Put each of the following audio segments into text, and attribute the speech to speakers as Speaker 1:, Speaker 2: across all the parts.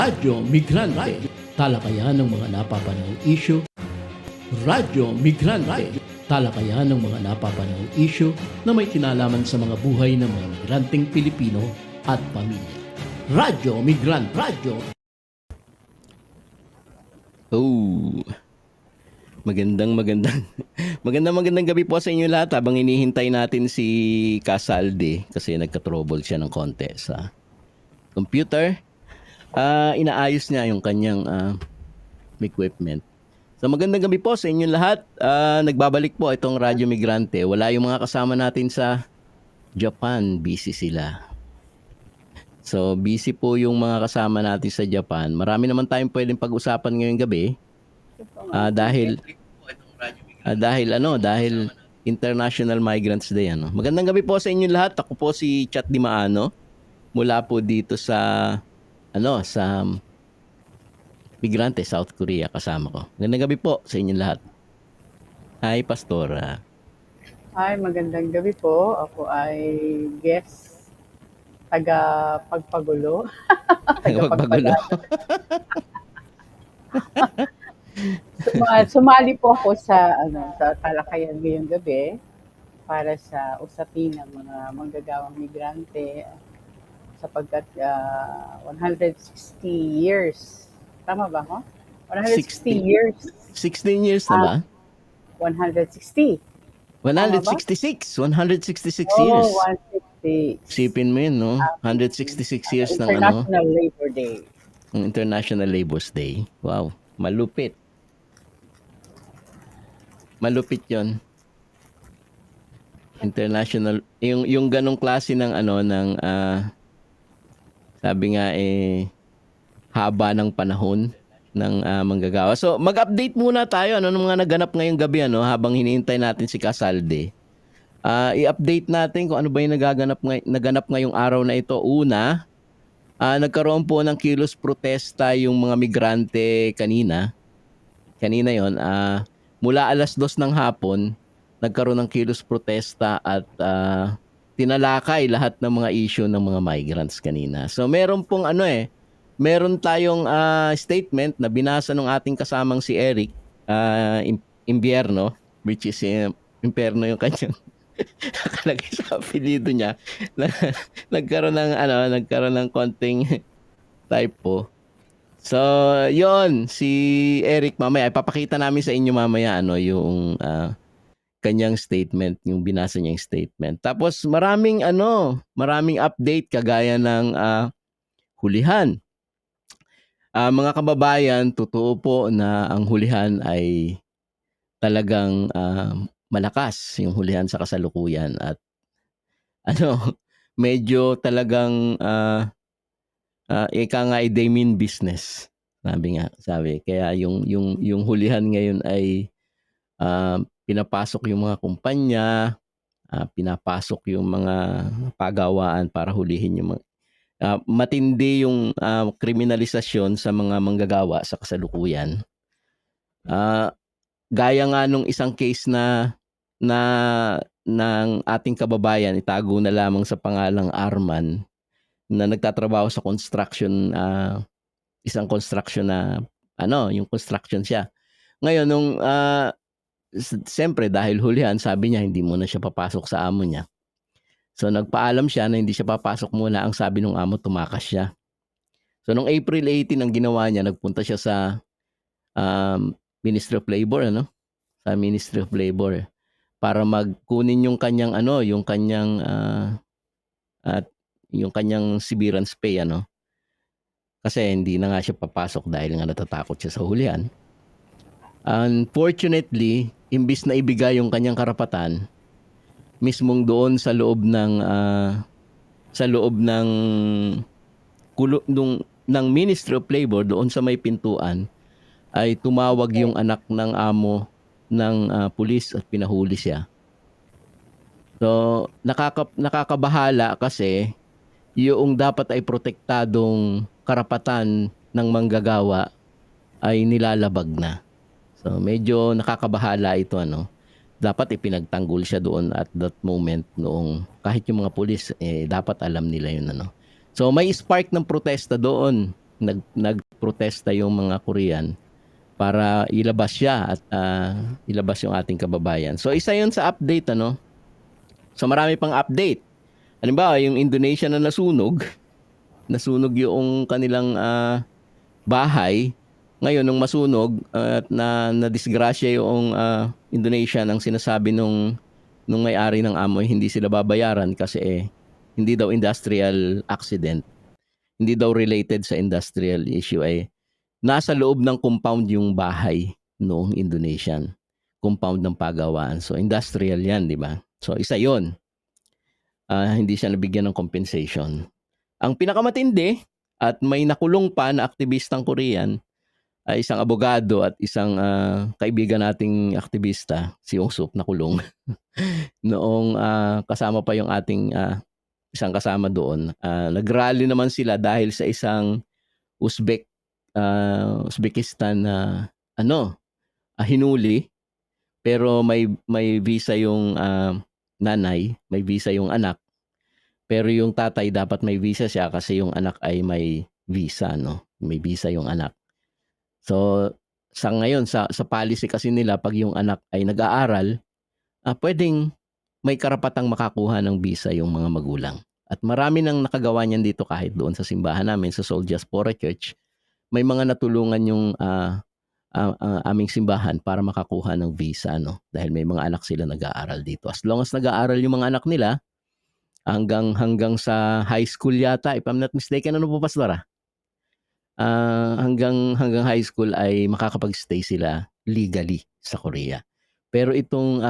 Speaker 1: Radyo Migrante, talakayan ng mga napapanahong isyu. Radyo Migrante, talakayan ng mga napapanahong isyu na may kinalaman sa mga buhay ng mga migranteng Pilipino at pamilya. Radyo Migrante, Radyo.
Speaker 2: Oh, magandang gabi po sa inyo lahat habang hinihintay natin si Casalde kasi nagka-trouble siya ng konti sa computer. Inaayos niya yung kanyang equipment. So magandang gabi po sa inyo lahat. Nagbabalik po itong Radyo Migrante. Wala yung mga kasama natin sa Japan, busy sila. So busy po yung mga kasama natin sa Japan. Marami naman tayong pwedeng pag-usapan ngayong gabi. Dahil International Migrants Day Magandang gabi po sa inyo lahat. Ako po si Chat Di Maano mula po dito sa sa Migrante, South Korea, kasama ko. Magandang gabi po sa inyo lahat. Hi, Pastora.
Speaker 3: Hi, magandang gabi po. Ako ay guest taga-pagpagulo.
Speaker 2: Pagpagulo.
Speaker 3: Sumali po ako sa talakayan ngayong gabi para sa usapin ng mga manggagawang migrante sapagkat 160 years. Tama ba ho? 160 years.
Speaker 2: 16 years na ba?
Speaker 3: 160.
Speaker 2: 166 years.
Speaker 3: Oh, 160.
Speaker 2: Sipin mo yun, no? 166 years ng
Speaker 3: International Labor Day.
Speaker 2: International Labor Day. Wow, malupit. Malupit 'yon. International yung ganong klase ng sabi nga haba ng panahon ng manggagawa. So mag-update muna tayo ng mga naganap ngayong gabi habang hinihintay natin si Casalde. I-update natin kung ano ba yung naganap ngayong araw na ito. Una, nagkaroon po ng kilos protesta yung mga migrante kanina. Kanina 'yon, mula alas 2 ng hapon, nagkaroon ng kilos protesta at tinalakay lahat ng mga issue ng mga migrants kanina. So meron pong meron tayong statement na binasa ng ating kasamang si Eric Impierno, which is Impierno yung kanyang nakalagay sa apelyido niya. nagkaroon ng konting typo. So, yon si Eric mamaya ipapakita namin sa inyo mamaya yung kanyang statement, yung binasa niyang statement. Tapos maraming update kagaya ng hulihan. Mga kababayan, totoo po na ang hulihan ay talagang malakas, yung hulihan sa kasalukuyan at medyo talagang ika nga they mean business. Sabi. Kaya yung hulihan ngayon ay pinapasok yung mga kumpanya, pinapasok yung mga pagawaan para hulihin yung matindi yung kriminalisasyon sa mga manggagawa sa kasalukuyan. Gaya nga nung isang case na ng ating kababayan, itago na lamang sa pangalang Arman, na nagtatrabaho sa construction, isang construction na yung construction siya. Ngayon nung siyempre dahil hulihan, sabi niya hindi muna siya papasok sa amo niya. So nagpaalam siya na hindi siya papasok muna. Ang sabi ng amo, tumakas siya. So nung April 18 ang ginawa niya, nagpunta siya sa Ministry of Labor, sa Ministry of Labor para magkunin yung kanyang yung kanyang severance pay kasi hindi na nga siya papasok dahil nga natatakot siya sa hulihan. Unfortunately, imbis na ibigay yung kanyang karapatan mismong doon sa loob ng Ministry of Labor, doon sa may pintuan, ay tumawag yung anak ng amo ng pulis at pinahuli siya. So nakakabahala kasi yung dapat ay protektadong karapatan ng manggagawa ay nilalabag na. So medyo nakakabahala ito Dapat ipinagtanggol siya doon at that moment noong kahit yung mga pulis dapat alam nila yun So may spark ng protesta doon nagprotesta yung mga Korean para ilabas siya at ilabas yung ating kababayan. So isa 'yun sa update ano. So marami pang update. Halimbawa, yung Indonesia na nasunog yung kanilang bahay. Ngayon nung masunog at na disgrasya yung Indonesia ang sinasabi nung may-ari ng amoy, hindi sila babayaran kasi hindi daw industrial accident. Hindi daw related sa industrial issue nasa loob ng compound yung bahay noong Indonesian compound ng pagawaan. So industrial 'yan, di ba? So isa 'yon. Hindi siya nabigyan ng compensation. Ang pinakamatindi at may nakulong pa na aktivistang Korean ay isang abogado at isang kaibigan nating aktivista, si Yong Suk, nakulong. Noong kasama pa yung ating isang kasama doon. Nagrally naman sila dahil sa isang Uzbekistan na hinuli, pero may visa yung nanay, may visa yung anak. Pero yung tatay dapat may visa siya kasi yung anak ay may visa, no? May visa yung anak. So sa ngayon sa policy kasi nila, pag yung anak ay nag-aaral, pwedeng may karapatang makakuha ng visa yung mga magulang. At marami nang nakagawa niyan dito kahit doon sa simbahan namin sa Soul Diaspora Church. May mga natulungan yung aming simbahan para makakuha ng visa, no? Dahil may mga anak sila nag-aaral dito. As long as nag-aaral yung mga anak nila, hanggang sa high school yata, if I'm not mistaken, ano po Pastora? Hanggang high school ay makakapag-stay sila legally sa Korea. Pero itong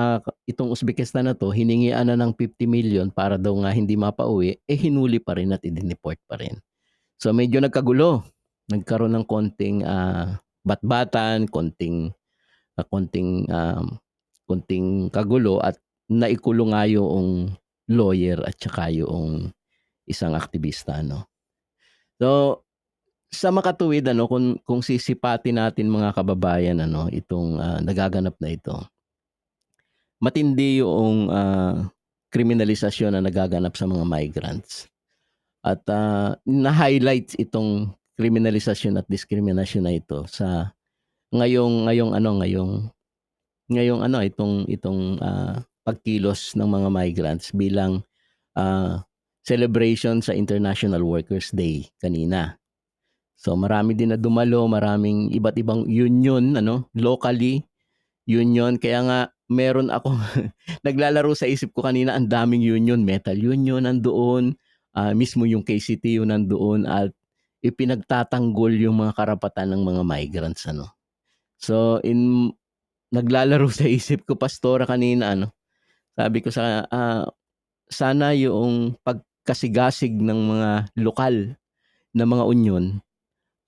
Speaker 2: Uzbekistan na to, hiningian na ng 50 million para daw nga hindi mapauwi, hinuli pa rin at i-deport pa rin. So medyo nagkagulo. Nagkaroon ng konting batbatan, konting kagulo at naikulong nga yung lawyer at saka yung isang aktivista, no. So sa makatuwid kung sisipatin natin mga kababayan itong nagaganap na ito. Matindi yung kriminalisasyon na nagaganap sa mga migrants. At na-highlight itong kriminalisasyon at diskriminasyon na ito sa itong pagkilos ng mga migrants bilang celebration sa International Workers Day kanina. So marami din na dumalo, maraming iba't ibang union locally union, kaya nga meron ako naglalaro sa isip ko kanina, ang daming union, metal union nandoon, mismo yung KCTU nandoon at ipinagtatanggol yung mga karapatan ng mga migrants So naglalaro sa isip ko Pastora kanina sabi ko sa sana yung pagkasigasig ng mga lokal na mga union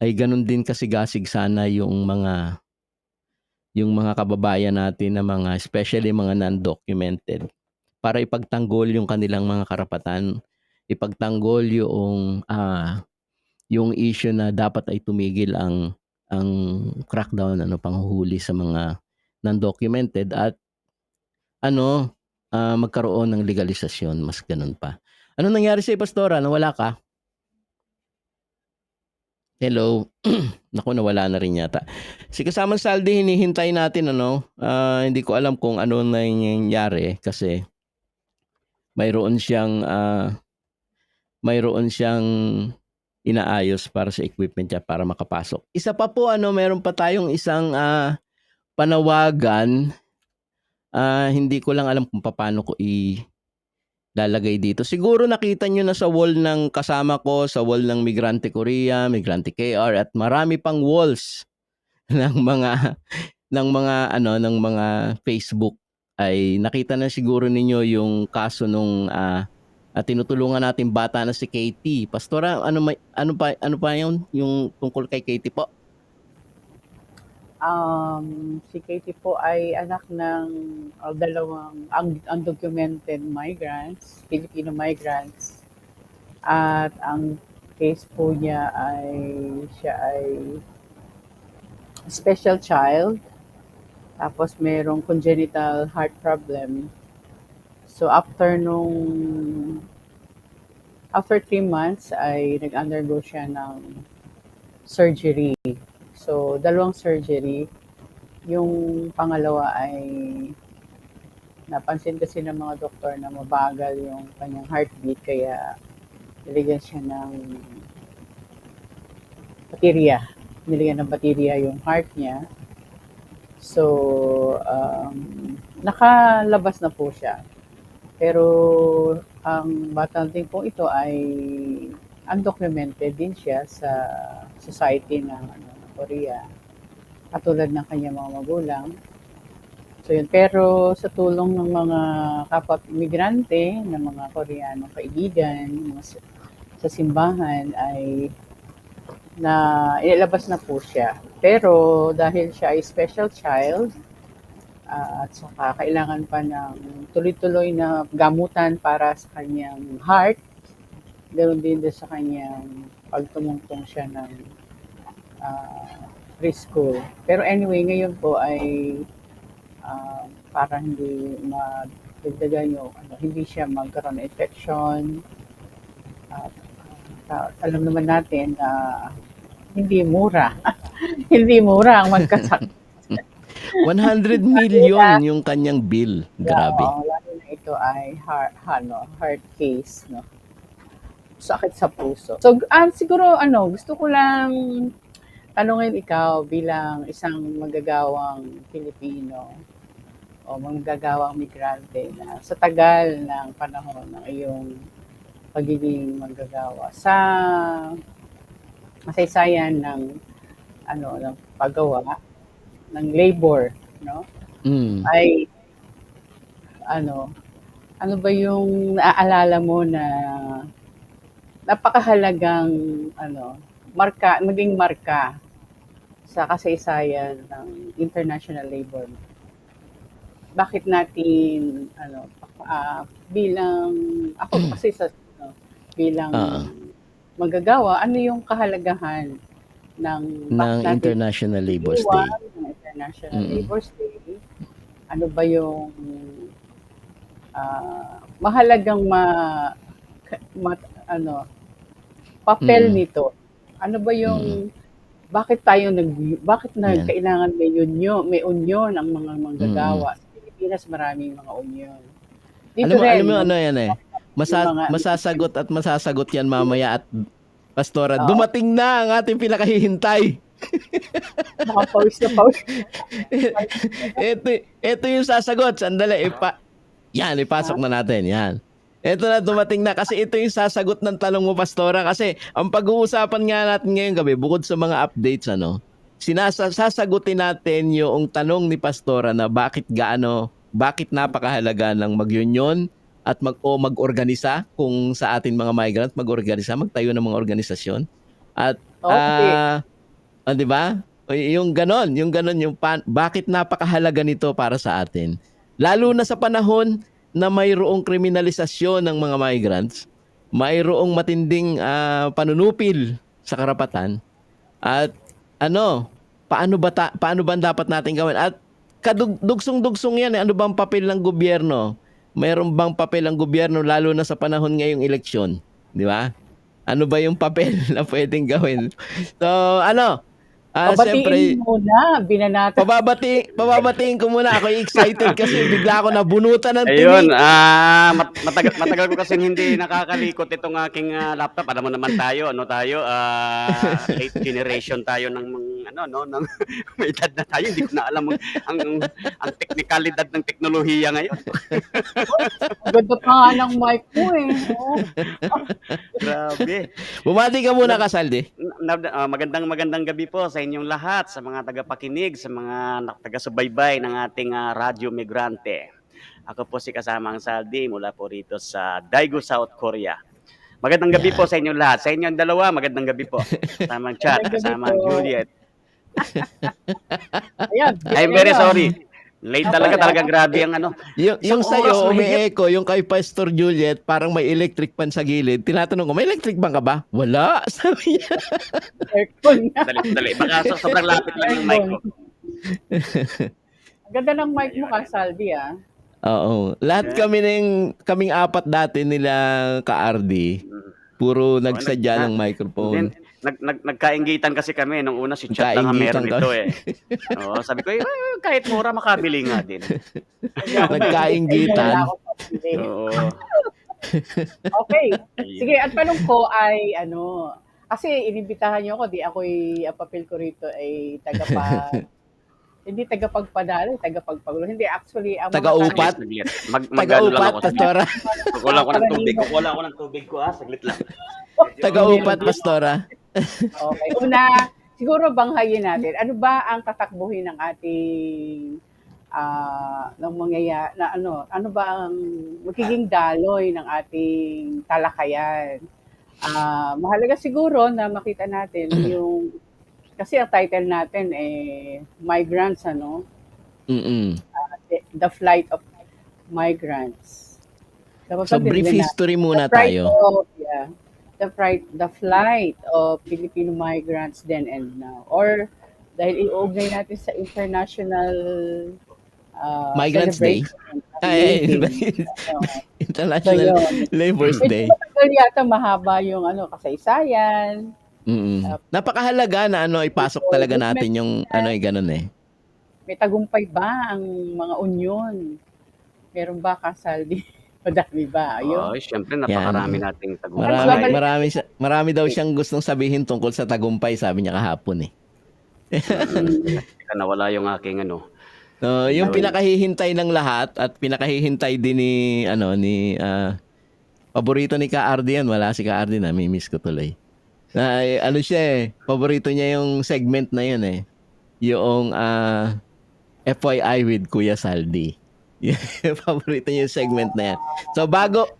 Speaker 2: ay ganun din kasigasig sana yung mga kababayan natin na mga especially mga non-documented para ipagtanggol yung kanilang mga karapatan, ipagtanggol yung issue na dapat ay tumigil ang crackdown panghuhuli sa mga non-documented at magkaroon ng legalisasyon, mas ganun pa. Ano nangyari sa Pastora? Nawala ka? Hello. Naku, nawala na rin yata. Si kasamang Saldi, hinihintay natin hindi ko alam kung ano nangyayari kasi mayroon siyang inaayos para sa equipment niya para makapasok. Isa pa po meron pa tayong isang panawagan. Hindi ko lang alam kung paano ko lalagay dito. Siguro nakita nyo na sa wall ng kasama ko, sa wall ng Migrante Korea, Migrante KR at marami pang walls ng mga Facebook ay nakita na siguro ninyo yung kaso nung tinutulungan natin bata na si Katie. Pastora, ano pa yung tungkol kay Katie po?
Speaker 3: Si Katie po ay anak ng dalawang undocumented migrants, Filipino migrants. At ang case po niya siya ay special child. Tapos merong congenital heart problem. So after 3 months ay nag-undergo siya ng surgery. So, dalawang surgery. Yung pangalawa ay napansin kasi ng mga doktor na mabagal yung kanyang heartbeat kaya nilagyan siya ng baterya. Nilagyan ng baterya yung heart niya. So, nakalabas na po siya. Pero ang batang din po ito ay undocumented din siya sa society ng Korea. Katulad ng kanyang mga magulang. So yun, pero sa tulong ng mga kapwa imigrante, ng mga Koreanong kaibigan, sa simbahan ay ilabas na po siya. Pero dahil siya ay special child, at saka kailangan pa ng tuloy-tuloy na gamutan para sa kanyang heart, ganoon din sa kanyang pagtumungtong siya ng preschool. Pero anyway, ngayon po ay para hindi madagdagan yung hindi siya magkaroon ng infection. Alam naman natin na hindi mura. Hindi mura ang magkasakit.
Speaker 2: 100 million yung kanyang bill. Grabe.
Speaker 3: Lalo na ito ay heart case, no? Sakit sa puso. So, siguro gusto ko lang tanungin ikaw bilang isang manggagawang Pilipino o manggagawang migrante na sa tagal ng panahon ng iyong pagiging manggagawa sa masaysayan ng ng paggawa ng labor, no? Ay ano ba yung naaalala mo na napakahalagang maging marka sa kasaysayan ng international labor? Bakit natin bilang ako kasi bilang manggagawa, ano yung kahalagahan ng
Speaker 2: International Labor Day?
Speaker 3: Ng International Labor Day? Ano ba yung mahalagang papel nito? Ano ba yung bakit kailangan may union ang mga manggagawa? Sa Pilipinas maraming mga union. Dito
Speaker 2: alam mo ano yan eh. Masasagot yan mamaya at Pastora, dumating na ang ating pinakahihintay.
Speaker 3: Pause na pause.
Speaker 2: Ito yung sasagot. Sandali, ipasok na natin. Yan. Ito na, dumating na. Kasi ito yung sasagot ng tanong mo, Pastora. Kasi ang pag-uusapan nga natin ngayong gabi, bukod sa mga updates, sasagutin natin yung tanong ni Pastora na bakit napakahalaga ng mag-union at mag-organisa kung sa atin mga migrant, magtayo ng mga organisasyon. At, di ba? Yung ganon, bakit napakahalaga nito para sa atin. Lalo na sa panahon na mayroong kriminalisasyon ng mga migrants, mayroong matinding panunupil sa karapatan, at paano ba dapat natin gawin? At dugsong-dugsong yan, ano bang papel ng gobyerno? Mayroon bang papel ang gobyerno lalo na sa panahon ngayong eleksyon? Di ba? Ano ba yung papel na pwedeng gawin? So,
Speaker 3: Pabatiin muna, binanata.
Speaker 2: Pababatiin ko muna. Ako excited kasi bigla ako nabunutan ng tinig.
Speaker 4: Ayun, matagal ko kasi hindi nakakalikot itong aking laptop. Alam mo naman tayo, late generation tayo ng ng may edad na tayo. Hindi ko na alam ang teknikalidad ng teknolohiya ngayon.
Speaker 3: Ganda pa nga ng mic mo eh.
Speaker 4: Grabe.
Speaker 2: Bumati ka muna, Kasaldi.
Speaker 4: Magandang gabi po sa inyong lahat, sa mga tagapakinig, sa mga taga-subaybay ng ating Radyo Migrante. Ako po si Kasamang Saldi mula po rito sa Daegu, South Korea. Magandang gabi po sa inyong lahat. Sa inyong dalawa, magandang gabi po. Kasamang Chat, kasamang Juliet. I'm very sorry. Late talaga grabe ang
Speaker 2: Yung sa'yo, may echo, yung kay Pastor Juliet, parang may electric pan sa gilid. Tinatanong ko, may electric pan ka ba? Wala, sabi niya.
Speaker 4: Dali. Baka sobrang lapit lang yung mic ko.
Speaker 3: Ganda ng mic mo, Saldi, ah.
Speaker 2: Oo. Lahat kaming apat dati nila ka-RD, puro nagsadya ng microphone.
Speaker 4: Nagkainggitan kasi kami nung una si Chat lang ang
Speaker 2: Nagkainggitan
Speaker 4: meron
Speaker 2: ka.
Speaker 4: nito eh. Oo, sabi ko, kahit mura makabili nga din.
Speaker 3: Hindi ako bibili sa inyo, wala
Speaker 2: Nagkainggitan.
Speaker 3: akong pambili.
Speaker 4: Oo.
Speaker 3: Okay. Sige,
Speaker 4: Ayun.
Speaker 3: ang tanong ko ay ano, kasi inibitahan niyo ako, di ako'y, ang papel ko rito ay hindi tagapagpadala, tagapagpagulo. Hindi, actually, ang mga tanong,
Speaker 2: Taga-upat.
Speaker 4: Saglit. Mag-ano lang
Speaker 2: Taga-upat,
Speaker 4: ako. Saglit.
Speaker 2: Pastora.
Speaker 4: Kukulang ko ng tubig.
Speaker 3: pananimo.
Speaker 4: Kukulang ko ng tubig ko Saglit lang.
Speaker 2: Taga-upat, Pastora.
Speaker 3: Okay. Una, siguro banghayin natin, ano ba ang tatakbuhin ng ating ng ano ba ang magiging daloy ng ating talakayan? Mahalaga siguro na makita natin yung, kasi ang title natin migrants, ano?
Speaker 2: Mm-mm.
Speaker 3: The flight of migrants. Dapat
Speaker 2: So, brief
Speaker 3: pagbigyan
Speaker 2: history muna
Speaker 3: the flight
Speaker 2: tayo.
Speaker 3: of, the flight of Filipino migrants then and now. Or dahil iuugnay natin sa international
Speaker 2: Migrants Day.
Speaker 3: celebration.
Speaker 2: Ay,
Speaker 3: meeting. So,
Speaker 2: International
Speaker 3: yun.
Speaker 2: Labor's
Speaker 3: Medyo
Speaker 2: Day.
Speaker 3: matagal yata, mahaba yung kasaysayan.
Speaker 2: Napakahalaga na ipasok talaga natin yung ganun eh.
Speaker 3: May tagumpay ba ang mga union? Meron ba, Kasaldi? Madami ba? Ayun.
Speaker 4: Syempre napakarami nating
Speaker 2: Marami daw siyang gustong sabihin tungkol sa tagumpay, sabi niya kahapon eh.
Speaker 4: Nawala yung aking
Speaker 2: Yung pinakahihintay ng lahat at pinakahihintay din ni paborito ni Ka Ardi yan. Wala si Ka Ardi, nami-miss ko tuloy. Paborito niya yung segment na yun eh. Yung FYI with Kuya Saldi. Paborito niya yung segment na yan. So bago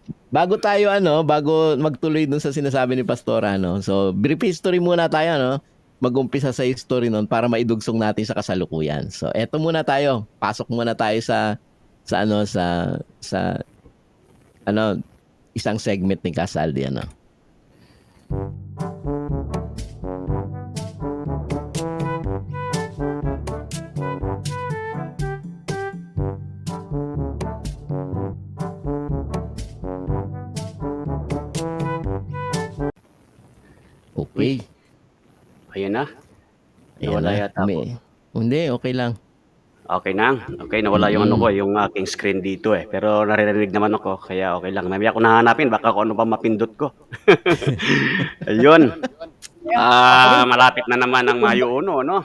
Speaker 2: magtuloy dun sa sinasabi ni Pastora, so brief history muna tayo, mag-umpisa sa history nun para maidugsong natin sa kasalukuyan. So eto muna tayo. Pasok muna tayo sa isang segment ni Kasaldi, Okay.
Speaker 4: Ayun na.
Speaker 2: Ayan
Speaker 4: Nawala
Speaker 2: na.
Speaker 4: yata ako.
Speaker 2: Hindi, okay lang.
Speaker 4: Okay na. Okay, nawala yung yung aking screen dito eh. Pero naririnig naman ako, kaya okay lang. Mamaya ko nahanapin, baka kung ano pa mapindot ko. Ayun. Malapit na naman ang Mayo 1, no?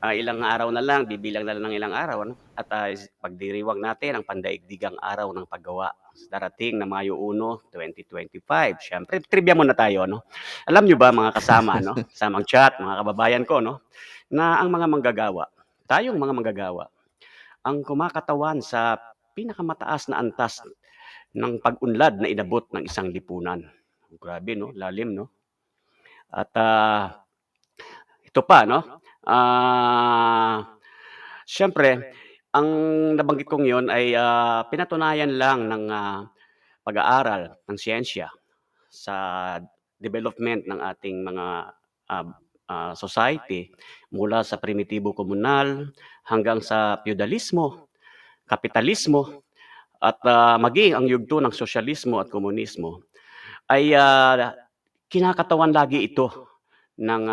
Speaker 4: Ilang araw na lang, bibilang na lang ng ilang araw, no? At pagdiriwang natin ang pandaigdigang araw ng paggawa. Darating na Mayo 1, 2025. Siyempre, trivia muna tayo, no? Alam nyo ba, mga kasama, no? Kasamang chat, mga kababayan ko, no? Na ang mga manggagawa, tayong mga manggagawa, ang kumakatawan sa pinakamataas na antas ng pag-unlad na inabot ng isang lipunan. Grabe, no? Lalim, no? At ito pa, no? Siyempre, ang nabanggit kong yon ay pinatunayan lang ng pag-aaral ng siyensya sa development ng ating mga society mula sa primitibo komunal hanggang sa feudalismo, kapitalismo, at maging ang yugto ng sosyalismo at komunismo ay kinakatawan lagi ito ng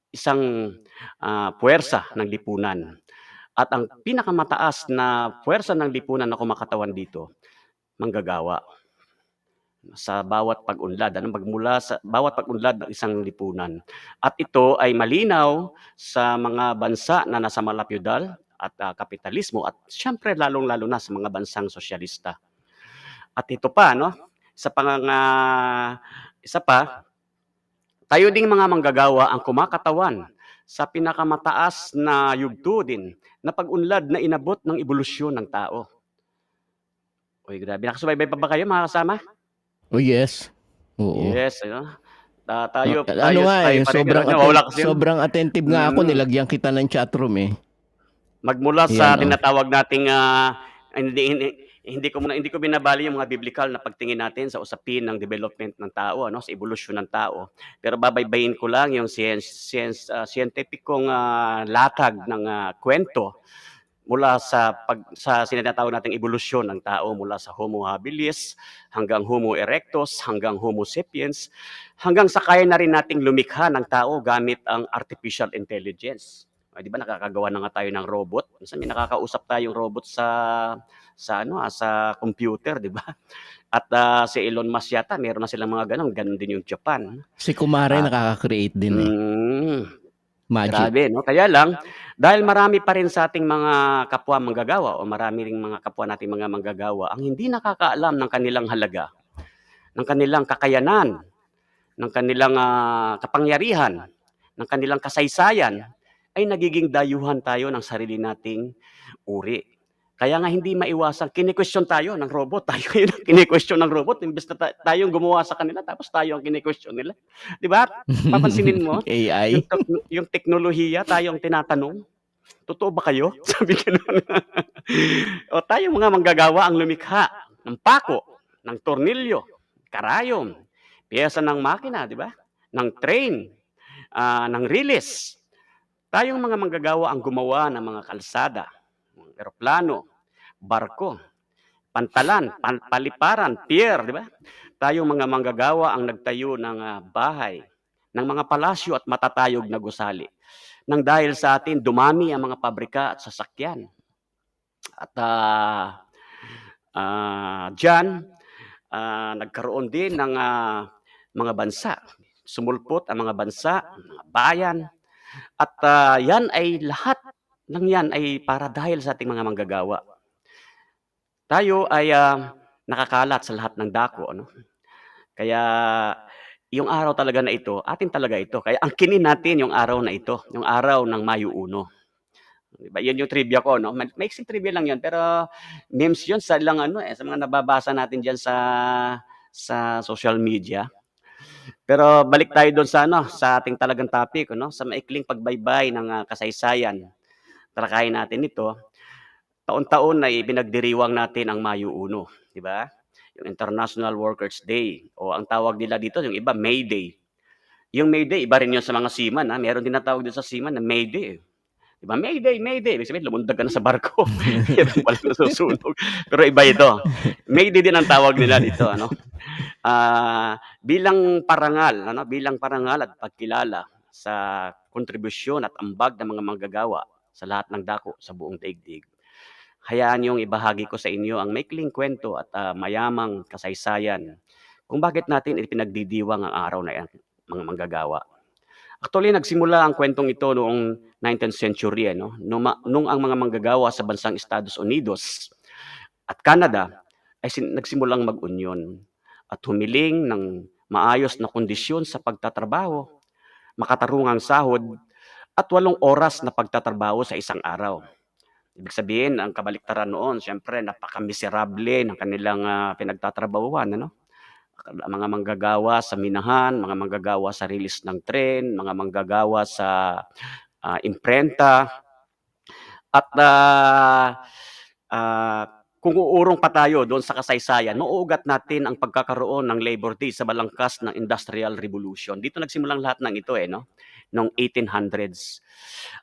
Speaker 4: isang puwersa ng lipunan. At ang pinakamataas na puwersa ng lipunan na kumakatawan dito, manggagawa. Sa bawat pag-unlad, magmula sa bawat pag-unlad ng isang lipunan. At ito ay malinaw sa mga bansa na nasa malapyudal at kapitalismo at siyempre lalong-lalo na sa mga bansang sosyalista. At ito pa, no? Isa pa, tayo ding mga manggagawa ang kumakatawan sa pinakamataas na yugto din na pag-unlad na inabot ng ebolusyon ng tao. Uy, grabe. Nakasubaybay pa ba kayo, mga kasama?
Speaker 2: Oh, yes. Oo.
Speaker 4: Yes, tayo
Speaker 2: sobrang attentive nga ako, nilagyan kita ng chatroom eh.
Speaker 4: Magmula sa tinatawag nating hindi ko binabali yung mga biblical na pagtingin natin sa usapin ng development ng tao, sa evolusyon ng tao. Pero babaybayin ko lang yung scientificong latag ng kwento mula sa sinatawag nating ebolusyon ng tao mula sa Homo habilis hanggang Homo erectus hanggang Homo sapiens hanggang sa kaya na rin nating lumikha ng tao gamit ang artificial intelligence. Di ba nakakagawa na nga tayo ng robot? Minsan may nakakausap tayong robot sa computer, di ba? At si Elon Musk yata, meron na silang mga ganun din yung Japan.
Speaker 2: Si Kumare
Speaker 4: Ah,
Speaker 2: nakaka-create din eh.
Speaker 4: mm,
Speaker 2: Magic.
Speaker 4: Grabe, no? Kaya lang, dahil marami pa rin sa ating mga kapwa manggagawa o marami ring mga kapwa nating mga manggagawa ang hindi nakakaalam ng kanilang halaga, ng kanilang kakayanan, ng kanilang kapangyarihan, ng kanilang kasaysayan, ay nagiging dayuhan tayo ng sarili nating uri. Kaya nga hindi maiwasan, kine-question tayo ng robot. Tayo yung kine-question ng robot imbes na tayong gumawa sa kanila tapos tayo ang kine-question nila. 'Di ba? Papansinin mo,
Speaker 2: AI.
Speaker 4: yung teknolohiya tayong tinatanong, "Totoo ba kayo?" Sabi gano'n. O tayong mga manggagawa ang lumikha ng pako, ng tornilyo, karayom, piyesa ng makina, 'di ba? Ng train, ng riles. Tayong mga manggagawa ang gumawa ng mga kalsada, eroplano, barko, pantalan, paliparan, pier, di ba? Tayong mga manggagawa ang nagtayo ng bahay, ng mga palasyo at matatayog na gusali. Nang dahil sa atin, dumami ang mga pabrika at sasakyan. At diyan, nagkaroon din ng mga bansa. Sumulpot ang mga bansa, mga bayan. At yan ay lahat ng yan ay para dahil sa ating mga manggagawa. Tayo ay nakakalat sa lahat ng dako, ano? Kaya yung araw talaga na ito, atin talaga ito. Kaya angkinin natin yung araw na ito, yung araw ng Mayo 1. Diba? Yun yung trivia ko, no? Maiksing trivia lang yun, pero memes yun sa ilang sa mga nababasa natin diyan sa social media. Pero balik tayo doon sa ating talagang topic, no? Sa maikling pagbaybay ng kasaysayan. Talakayin natin ito. Taon-taon na ipinagdiriwang natin ang Mayo 1, di ba? Yung International Workers' Day o ang tawag nila dito, yung iba May Day. Yung May Day, iba rin yun sa mga seaman, meron din natawag din sa seaman na May Day. Di ba? May Day, May Day. Ibig sabihin, lumundag ka na sa barko. Meron pala nasusunog. Pero iba ito. May Day din ang tawag nila dito, ano? Bilang parangal at pagkilala sa kontribusyon at ambag ng mga manggagawa sa lahat ng dako sa buong daigdig. Hayaan niyong ibahagi ko sa inyo ang maikling kwento at mayamang kasaysayan kung bakit natin ipinagdidiwang ang araw na yan, mga manggagawa. Actually, nagsimula ang kwentong ito noong 19th century, nung ang mga manggagawa sa bansang Estados Unidos at Canada ay nagsimulang mag-unyon at humiling ng maayos na kondisyon sa pagtatrabaho, makatarungang sahod, at 8 oras na pagtatrabaho sa isang araw. Ibig sabihin, ang kabaliktaran noon, siyempre, napakamiserable ng kanilang pinagtatrabahuan, mga manggagawa sa minahan, mga manggagawa sa release ng tren, mga manggagawa sa imprenta. At kung uurong pa tayo doon sa kasaysayan, mauugat natin ang pagkakaroon ng Labor Day sa balangkas ng Industrial Revolution. Dito nagsimulang lahat ng ito, noong 1800s.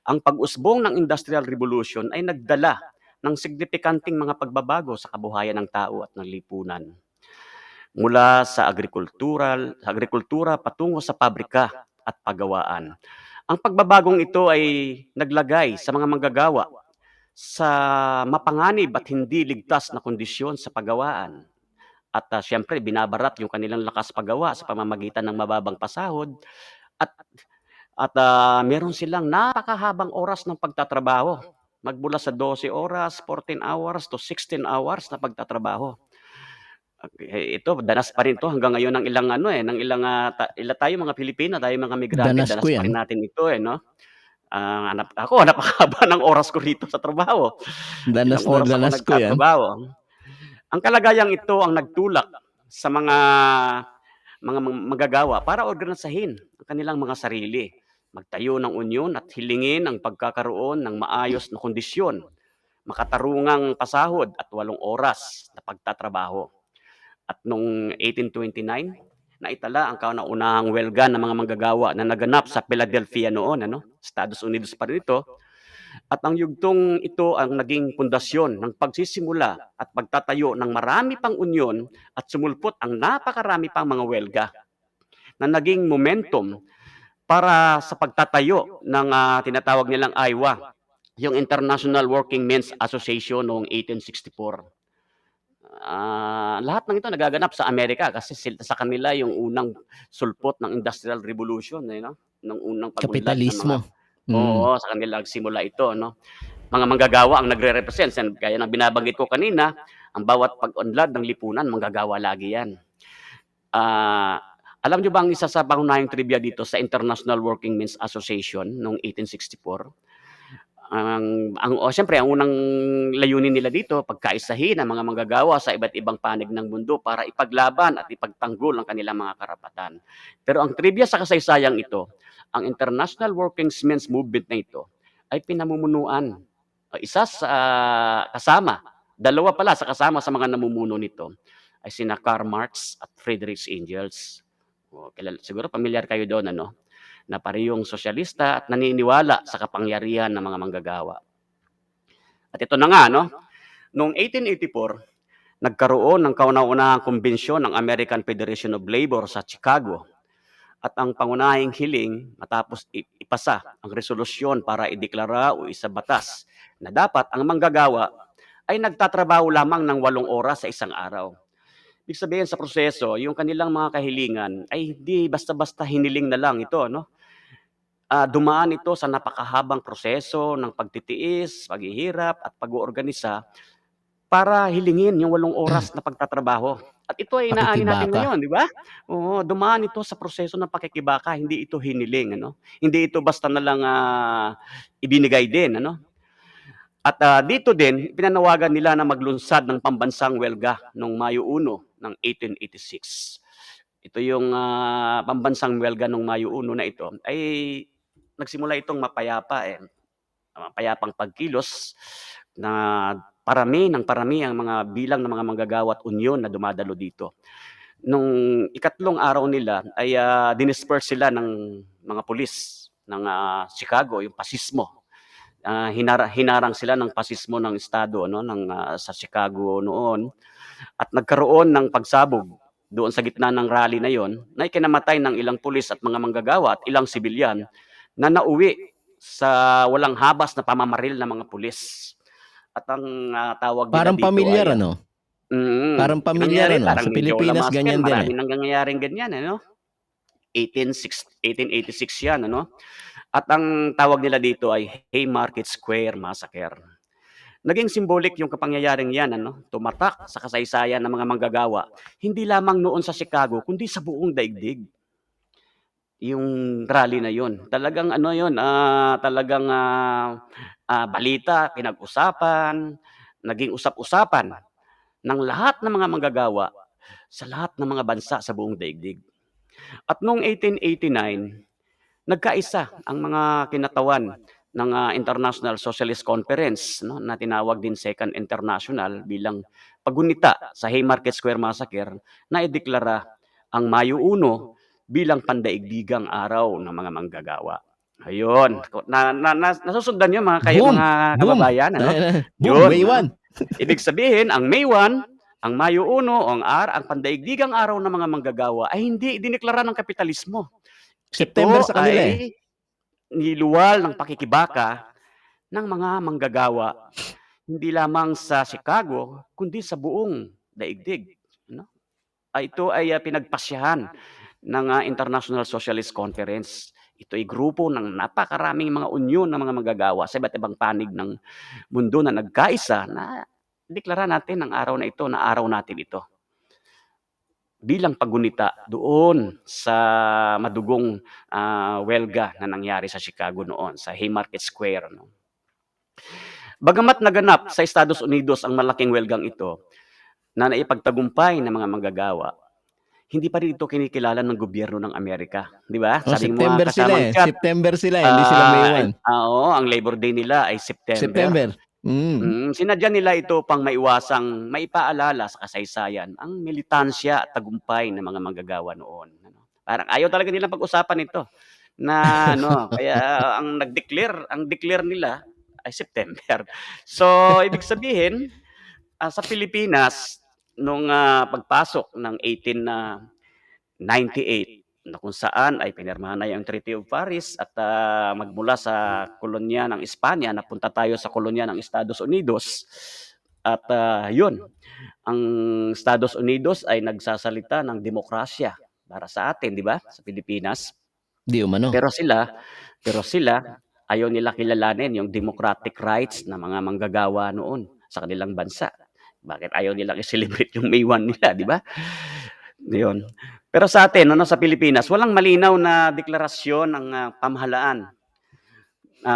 Speaker 4: Ang pag-usbong ng Industrial Revolution ay nagdala ng signifikanting mga pagbabago sa kabuhayan ng tao at ng lipunan. Mula sa agrikultura patungo sa pabrika at paggawaan. Ang pagbabagong ito ay naglagay sa mga manggagawa sa mapanganib at hindi ligtas na kondisyon sa paggawaan. At siyempre, binabarat yung kanilang lakas paggawa sa pamamagitan ng mababang pasahod at meron silang napakahabang oras ng pagtatrabaho. Magmula sa 12 oras, 14 hours to 16 hours na pagtatrabaho. Ito, danas pa rin 'to hanggang ngayon ng ilang tayo mga Pilipino, tayo mga migrante,
Speaker 2: Danas
Speaker 4: danas
Speaker 2: ko
Speaker 4: pa rin
Speaker 2: yan.
Speaker 4: natin ito, no? Napakahaba ng oras ko rito sa trabaho.
Speaker 2: Danas
Speaker 4: Ilang
Speaker 2: na
Speaker 4: oras ako
Speaker 2: danas ko yan.
Speaker 4: nagtatrabaho. Ang kalagayang ito ang nagtulak sa mga manggagawa para organisahin ang kanilang mga sarili, magtayo ng unyon at hilingin ang pagkakaroon ng maayos na kondisyon, makatarungang pasahod at 8 oras na pagtatrabaho. At noong 1829, naitala ang kauna-unahang welga ng mga manggagawa na naganap sa Philadelphia noon, Estados Unidos pa rin ito. At ang yugtong ito ang naging pundasyon ng pagsisimula at pagtatayo ng marami pang unyon at sumulpot ang napakarami pang mga welga na naging momentum para sa pagtatayo ng tinatawag nilang IWA, yung International Working Men's Association noong 1864. Lahat ng ito nagaganap sa Amerika kasi sa kanila yung unang sulpot ng Industrial Revolution, no? Nung unang pag-unlad ng mga
Speaker 2: Kapitalismo.
Speaker 4: oo, sa kanila nagsimula ito, no? Mga manggagawa ang nagre-represent and gaya ng binabanggit ko kanina, ang bawat pag-unlad ng lipunan manggagawa lagi yan. Alam niyo ba ang isa sa pangunahing trivia dito sa International Working Men's Association noong 1864? Siyempre ang unang layunin nila dito pagkaisahin ang mga manggagawa sa iba't ibang panig ng mundo para ipaglaban at ipagtanggol ang kanilang mga karapatan. Pero ang trivia sa kasaysayang ito, ang International Working Men's Movement na ito ay pinamumunuan. Isa sa kasama, dalawa pala sa kasama sa mga namumuno nito ay sina Karl Marx at Friedrich Engels. Siguro pamilyar kayo doon, ano? Na parehong sosyalista at naniniwala sa kapangyarihan ng mga manggagawa. At ito na nga, no? Noong 1884, nagkaroon ng kauna-unahang kumbensyon ng American Federation of Labor sa Chicago. At ang pangunahing hiling matapos ipasa ang resolusyon para ideklara o isabatas na dapat ang manggagawa ay nagtatrabaho lamang ng 8 oras sa isang araw. Ibig sabihin sa proseso, yung kanilang mga kahilingan ay hindi basta-basta hiniling na lang ito, no? Dumaan ito sa napakahabang proseso ng pagtitiis, paghihirap at pag-oorganisa para hilingin yung 8 oras na pagtatrabaho. At ito ay inaani natin
Speaker 2: Pakikibaka.
Speaker 4: ngayon, di ba? Oo, dumaan ito sa proseso ng pakikibaka, hindi ito hiniling, ano? Hindi ito basta na lang ibinigay din, ano? At dito din, pinanawagan nila na maglunsad ng pambansang welga noong Mayo 1 ng 1886. Ito yung pambansang welga noong Mayo 1 na ito ay nagsimula itong mapayapa, mapayapang pagkilos na parami ang mga bilang ng mga manggagawa at unyon na dumadalo dito. Nung ikatlong araw nila ay dinisperse sila ng mga pulis ng Chicago, yung pasismo. Hinarang sila ng pasismo ng estado, no, sa Chicago noon at nagkaroon ng pagsabog doon sa gitna ng rally na yon na ikinamatay ng ilang pulis at mga manggagawa at ilang sibilyan na nauwi sa walang habas na pamamaril ng mga pulis. At ang tawag nila
Speaker 2: Parang
Speaker 4: dito
Speaker 2: pamilyar,
Speaker 4: ay
Speaker 2: ano? Parang pamilyar,
Speaker 4: nangyari,
Speaker 2: ano?
Speaker 4: parang
Speaker 2: Sa
Speaker 4: Joe
Speaker 2: Pilipinas,
Speaker 4: Lamasquer,
Speaker 2: ganyan din, eh.
Speaker 4: maraming nangyayaring ganyan, ano? 1886 yan, ano? At ang tawag nila dito ay Haymarket Square Massacre. Naging symbolic yung kapangyayaring yan, ano? Tumatak sa kasaysayan ng mga manggagawa, hindi lamang noon sa Chicago, kundi sa buong daigdig. Yung rally na yun. Talagang ano yun, talagang balita, pinag-usapan, naging usap-usapan ng lahat ng mga manggagawa sa lahat ng mga bansa sa buong daigdig. At noong 1889, nagkaisa ang mga kinatawan ng International Socialist Conference, no, na tinawag din Second International bilang paggunita sa Haymarket Square Massacre na ideklara ang Mayo 1 bilang pandaigdigang araw ng mga manggagawa. Ayun, nasusundan niyo kayo
Speaker 2: Boom!
Speaker 4: mga
Speaker 2: Boom!
Speaker 4: kababayan, ano?
Speaker 2: Boom!
Speaker 4: Yun,
Speaker 2: May
Speaker 4: ano?
Speaker 2: 1.
Speaker 4: Ibig sabihin, ang May 1, ang Mayo 1 o ang pandaigdigang araw ng mga manggagawa ay hindi dineklara ng kapitalismo.
Speaker 2: September
Speaker 4: Ito
Speaker 2: sa kanila,
Speaker 4: ay niluwal ng pakikibaka ng mga manggagawa, hindi lamang sa Chicago, kundi sa buong daigdig. No? Ito ay pinagpasyahan ng International Socialist Conference. Ito ay grupo ng napakaraming mga unyon ng mga manggagawa sa iba't ibang panig ng mundo na nagkaisa na deklara natin ang araw na ito na araw natin ito. Bilang paggunita doon sa madugong welga na nangyari sa Chicago noon, sa Haymarket Square. No? Bagamat naganap sa Estados Unidos ang malaking welgang ito na naipagtagumpay ng mga manggagawa, hindi pa rin ito kinikilala ng gobyerno ng Amerika. Di ba?
Speaker 2: Oh,
Speaker 4: Sabi ng mga
Speaker 2: September sila,
Speaker 4: kasamang
Speaker 2: eh.
Speaker 4: chat,
Speaker 2: September sila, hindi sila May 1.
Speaker 4: oo, ang Labor Day nila ay September.
Speaker 2: September.
Speaker 4: Sinadya nila ito pang maiwasang maipaalala sa kasaysayan ang militansya at tagumpay ng mga manggagawa noon. Ano? Parang ayaw talaga nilang pag-usapan ito na ano, kaya ang declare nila ay September. So, ibig sabihin, sa Pilipinas, nung pagpasok ng 1898 na kung saan ay pinirmahan na yung Treaty of Paris at magmula sa kolonya ng Espanya, napunta tayo sa kolonya ng Estados Unidos. At yun, ang Estados Unidos ay nagsasalita ng demokrasya para sa atin, di ba? Sa Pilipinas.
Speaker 2: Di umano.
Speaker 4: Pero sila, ayaw nila kilalanin yung democratic rights ng mga manggagawa noon sa kanilang bansa. Bakit ayaw nilang i-celebrate yung May 1 nila, di ba? Yun. Pero sa atin, sa Pilipinas, walang malinaw na deklarasyon ng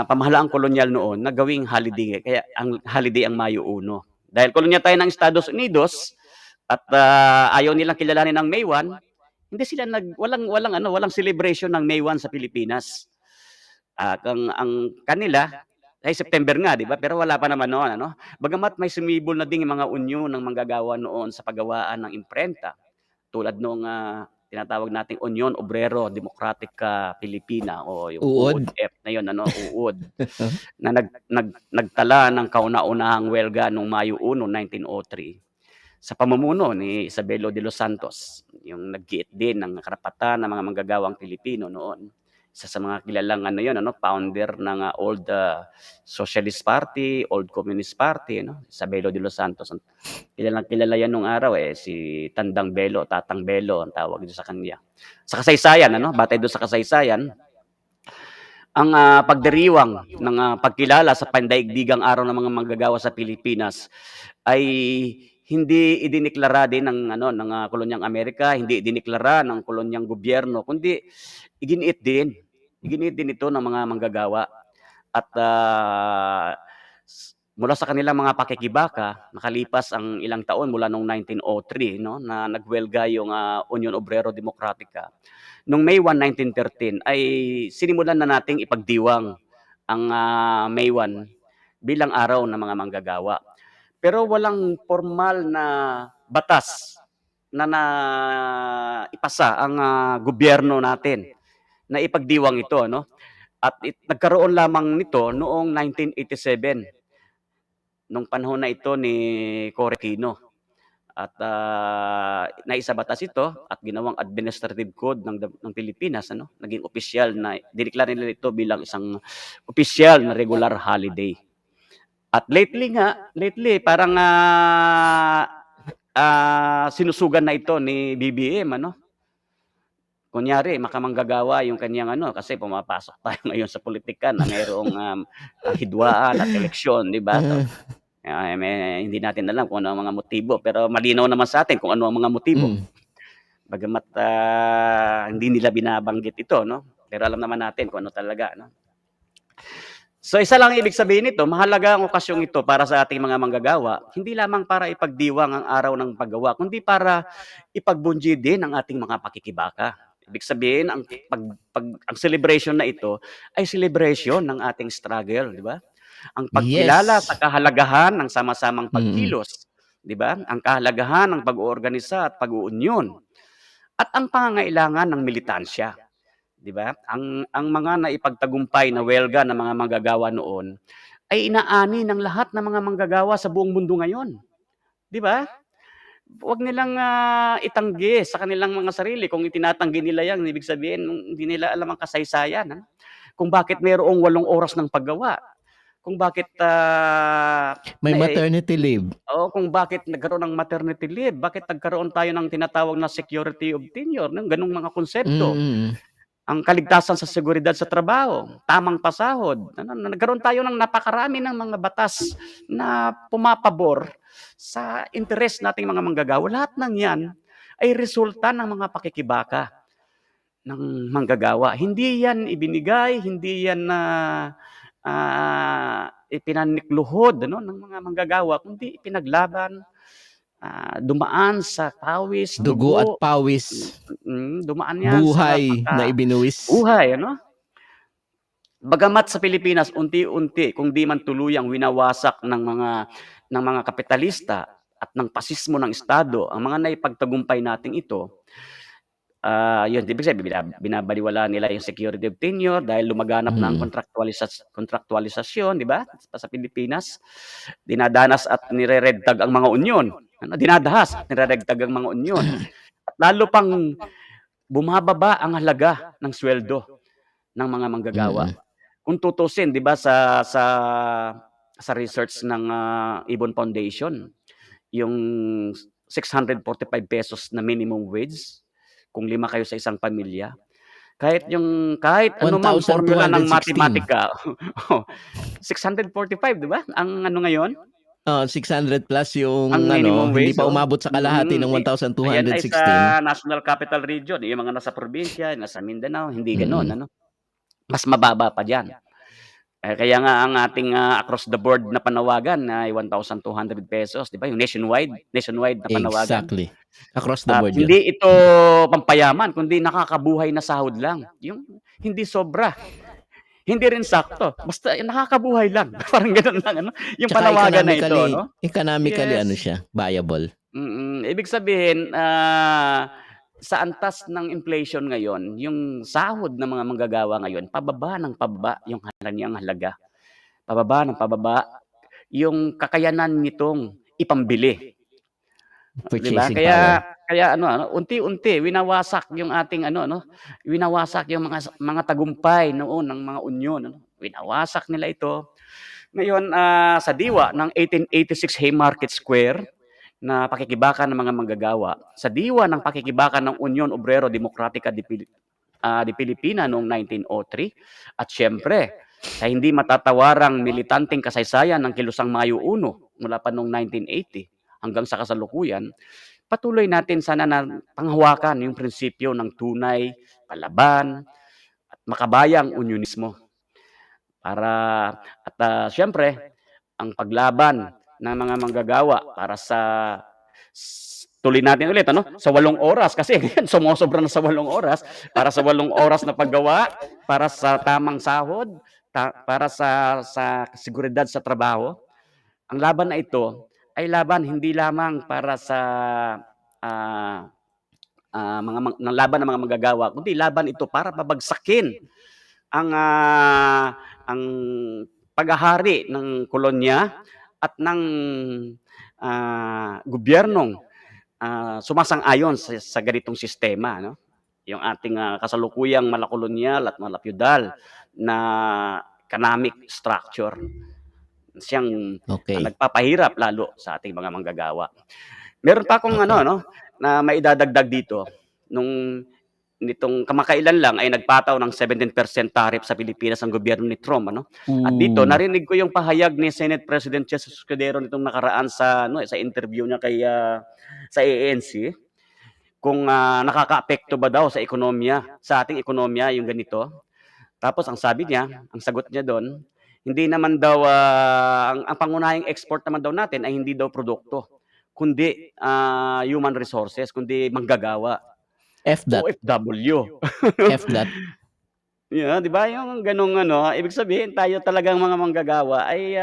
Speaker 4: pamahalaang kolonyal noon na gawing holiday. Kaya ang holiday ang Mayo 1. Dahil kolonya tayo ng Estados Unidos at ayaw nilang kilalanin ng May 1, hindi sila walang celebration ng May 1 sa Pilipinas. Ang kanila ay September nga, di ba? Pero wala pa naman noon, ano? Bagamat may sumibol na ding mga unyon ng manggagawa noon sa paggawaan ng imprenta, tulad nung tinatawag nating Union Obrero Democratica Pilipina o yung
Speaker 2: Uod.
Speaker 4: UODF na yun, UOD, na nagtala ng kauna-unahang welga noong Mayo 1, 1903 sa pamumuno ni Isabelo de los Santos, yung naggiit din ng karapatan ng mga manggagawang Pilipino noon. Isa sa mga kilalang founder ng old Socialist Party, old Communist Party, Isabelo de los Santos. Kilala yan nung araw si Tandang Belo, Tatang Belo ang tawag dito sa kanya. Sa kasaysayan, batay doon sa kasaysayan, ang pagdiriwang ng pagkilala sa pandaigdigang araw ng mga manggagawa sa Pilipinas ay hindi idineklara din ng kolonyang Amerika, hindi idineklara ng kolonyang gobyerno, kundi iginiit din ito ng mga manggagawa. At mula sa kanilang mga pakikibaka, nakalipas ang ilang taon mula noong 1903, na nagwelga yung Union Obrero Democratica. Noong May 1, 1913 ay sinimulan na nating ipagdiwang ang May 1 bilang araw ng mga manggagawa. Pero walang formal na batas na ipasa ang gobyerno natin na ipagdiwang ito, At nagkaroon lamang nito noong 1987, nung panahon na ito ni Cory Aquino. At naisabatas ito at ginawang administrative code ng Pilipinas, naging opisyal na dineklara nila ito bilang isang opisyal na regular holiday. At lately parang sinusugan na ito ni BBM, Kunyari, makamanggagawa yung kanyang kasi pumapasok tayo ngayon sa politika na mayroong hidwaan at eleksyon, di ba? So, hindi natin alam kung ano ang mga motibo, pero malinaw naman sa atin kung ano ang mga motibo. Bagamat hindi nila binabanggit ito, pero alam naman natin kung ano talaga. So isa lang ibig sabihin nito, mahalaga ang okasyong ito para sa ating mga manggagawa, hindi lamang para ipagdiwang ang araw ng paggawa, kundi para ipagbunyi din ang ating mga pakikibaka. Ibig sabihin, ang celebration na ito ay celebration ng ating struggle, di ba? Ang pagkilala
Speaker 2: Yes.
Speaker 4: sa kahalagahan ng sama-samang pagkilos, di ba? Ang kahalagahan ng pag-oorganisa at pag-uunyon, at ang pangangailangan ng militansya. Di ba? Ang mga naipagtagumpay na welga ng mga manggagawa noon ay inaani ng lahat ng mga manggagawa sa buong mundo ngayon. Di ba? Huwag nilang itanggi sa kanilang mga sarili. Kung itinatanggi nila yan, ibig sabihin, hindi nila alam ang kasaysayan. Kung bakit mayroong 8 oras ng paggawa. Kung bakit
Speaker 2: May maternity leave.
Speaker 4: kung bakit nagkaroon ng maternity leave. Bakit nagkaroon tayo ng tinatawag na security of tenure. Ganung mga konsepto. Ang kaligtasan sa seguridad sa trabaho, tamang pasahod. Nagkaroon tayo ng napakarami ng mga batas na pumapabor sa interes nating mga manggagawa. Lahat ng yan ay resulta ng mga pakikibaka ng manggagawa. Hindi yan ibinigay, hindi yan ipinanikluhod ng mga manggagawa, kundi ipinaglaban, dumaan sa pawis,
Speaker 2: Dugo at pawis.
Speaker 4: dumaan yan
Speaker 2: Buhay
Speaker 4: sa
Speaker 2: na ibinuwis.
Speaker 4: buhay, Bagamat sa Pilipinas unti-unti kung di man tuluyang winawasak ng mga kapitalista at ng pasismo ng Estado ang mga naipagtagumpay nating ito, Yun, ibig sabihin binabaliwala nila yung security of tenure dahil lumaganap na ang
Speaker 2: Mm.
Speaker 4: kontraktualisasyon, 'di ba? Sa Pilipinas, dinadanas at nire-red tag ang mga unyon. Ano, dinadahas at nire-red tag ang mga unyon. At lalo pang bumababa ang halaga ng sweldo ng mga manggagawa.
Speaker 2: Mm.
Speaker 4: Kung tutusin, 'di ba, sa research ng Ibon Foundation, yung ₱645 na minimum wage, kung 5 kayo sa isang pamilya, kahit ano mang formula ng
Speaker 2: 1,216.
Speaker 4: matematika, oh, 645, 'di ba? Ang ano ngayon,
Speaker 2: 600 plus
Speaker 4: ang
Speaker 2: yung ano,
Speaker 4: minimum
Speaker 2: hindi
Speaker 4: wage,
Speaker 2: pa
Speaker 4: oh.
Speaker 2: umabot sa kalahati ng
Speaker 4: Ayan ay
Speaker 2: 1,216.
Speaker 4: sa National Capital Region, yung mga nasa probinsya, nasa Mindanao, hindi gano'n,
Speaker 2: Mm.
Speaker 4: ano, mas mababa pa diyan. Kaya nga ang ating, across the board na panawagan ay ₱1,200, 'di ba, yung nationwide na panawagan.
Speaker 2: Exactly. Across the
Speaker 4: At
Speaker 2: board yun.
Speaker 4: hindi ito pampayaman kundi nakakabuhay na sahod lang, yung hindi sobra, hindi rin sakto, basta nakakabuhay lang, parang gano'n lang ano, yung
Speaker 2: Tsaka
Speaker 4: panawagan na ito,
Speaker 2: economically
Speaker 4: 'no?
Speaker 2: economically ano
Speaker 4: Yes,
Speaker 2: siya, viable.
Speaker 4: ibig sabihin, sa antas ng inflation ngayon, yung sahod ng mga manggagawa ngayon pababa ng pababa yung kaniyang halaga, pababa ng pababa yung kakayanan nitong ipambili. 'Di ba?
Speaker 2: Purchasing
Speaker 4: Kaya
Speaker 2: power.
Speaker 4: kaya unti-unti winawasak yung ating winawasak yung mga tagumpay noon ng mga unyon, winawasak nila ito. Ngayon, sa diwa ng 1886 Haymarket Square na pakikibaka ng mga manggagawa, sa diwa ng pakikibaka ng Union Obrero Demokratika de Pilipina noong 1903, at siyempre sa hindi matatawarang militanteng kasaysayan ng Kilusang Mayo 1 mula pa noong 1980 hanggang sa kasalukuyan, patuloy natin sana na panghawakan yung prinsipyo ng tunay, palaban, at makabayang unyonismo. Siyempre, ang paglaban ng mga manggagawa para tuloy natin ulit sa 8 oras kasi sumosobra na sa 8 oras, para sa 8 oras na paggawa, para sa tamang sahod, para sa seguridad sa trabaho. Ang laban na ito ay laban hindi lamang para sa, ah, ng laban ng mga manggagawa, kundi laban ito para pabagsakin ang, ang paghahari ng kolonya at ng, gobyernong, sumasang-ayon sa ganitong sistema, yung ating, kasalukuyang malakolonyal at malapyudal na economic structure. Siyang,
Speaker 2: Okey.
Speaker 4: nagpapahirap lalo sa ating mga manggagawa. Meron pa akong
Speaker 2: Okey.
Speaker 4: na maidadagdag dito, nitong kamakailan lang ay nagpataw ng 17% tariff sa Pilipinas ang gobyerno ni Trump, At dito
Speaker 2: Ooh.
Speaker 4: narinig ko yung pahayag ni Senate President Jesus Escudero nitong nakaraan sa interview niya sa ANC, kung, nakakaapekto ba daw sa ating ekonomiya yung ganito. Tapos ang sabi niya, ang sagot niya dun, hindi naman daw, ang pangunahing export naman daw natin ay hindi daw produkto, kundi, human resources, kundi manggagawa,
Speaker 2: F that.
Speaker 4: OFW.
Speaker 2: F that.
Speaker 4: 'Di ba yung gano'ng ibig sabihin tayo talagang mga manggagawa ay,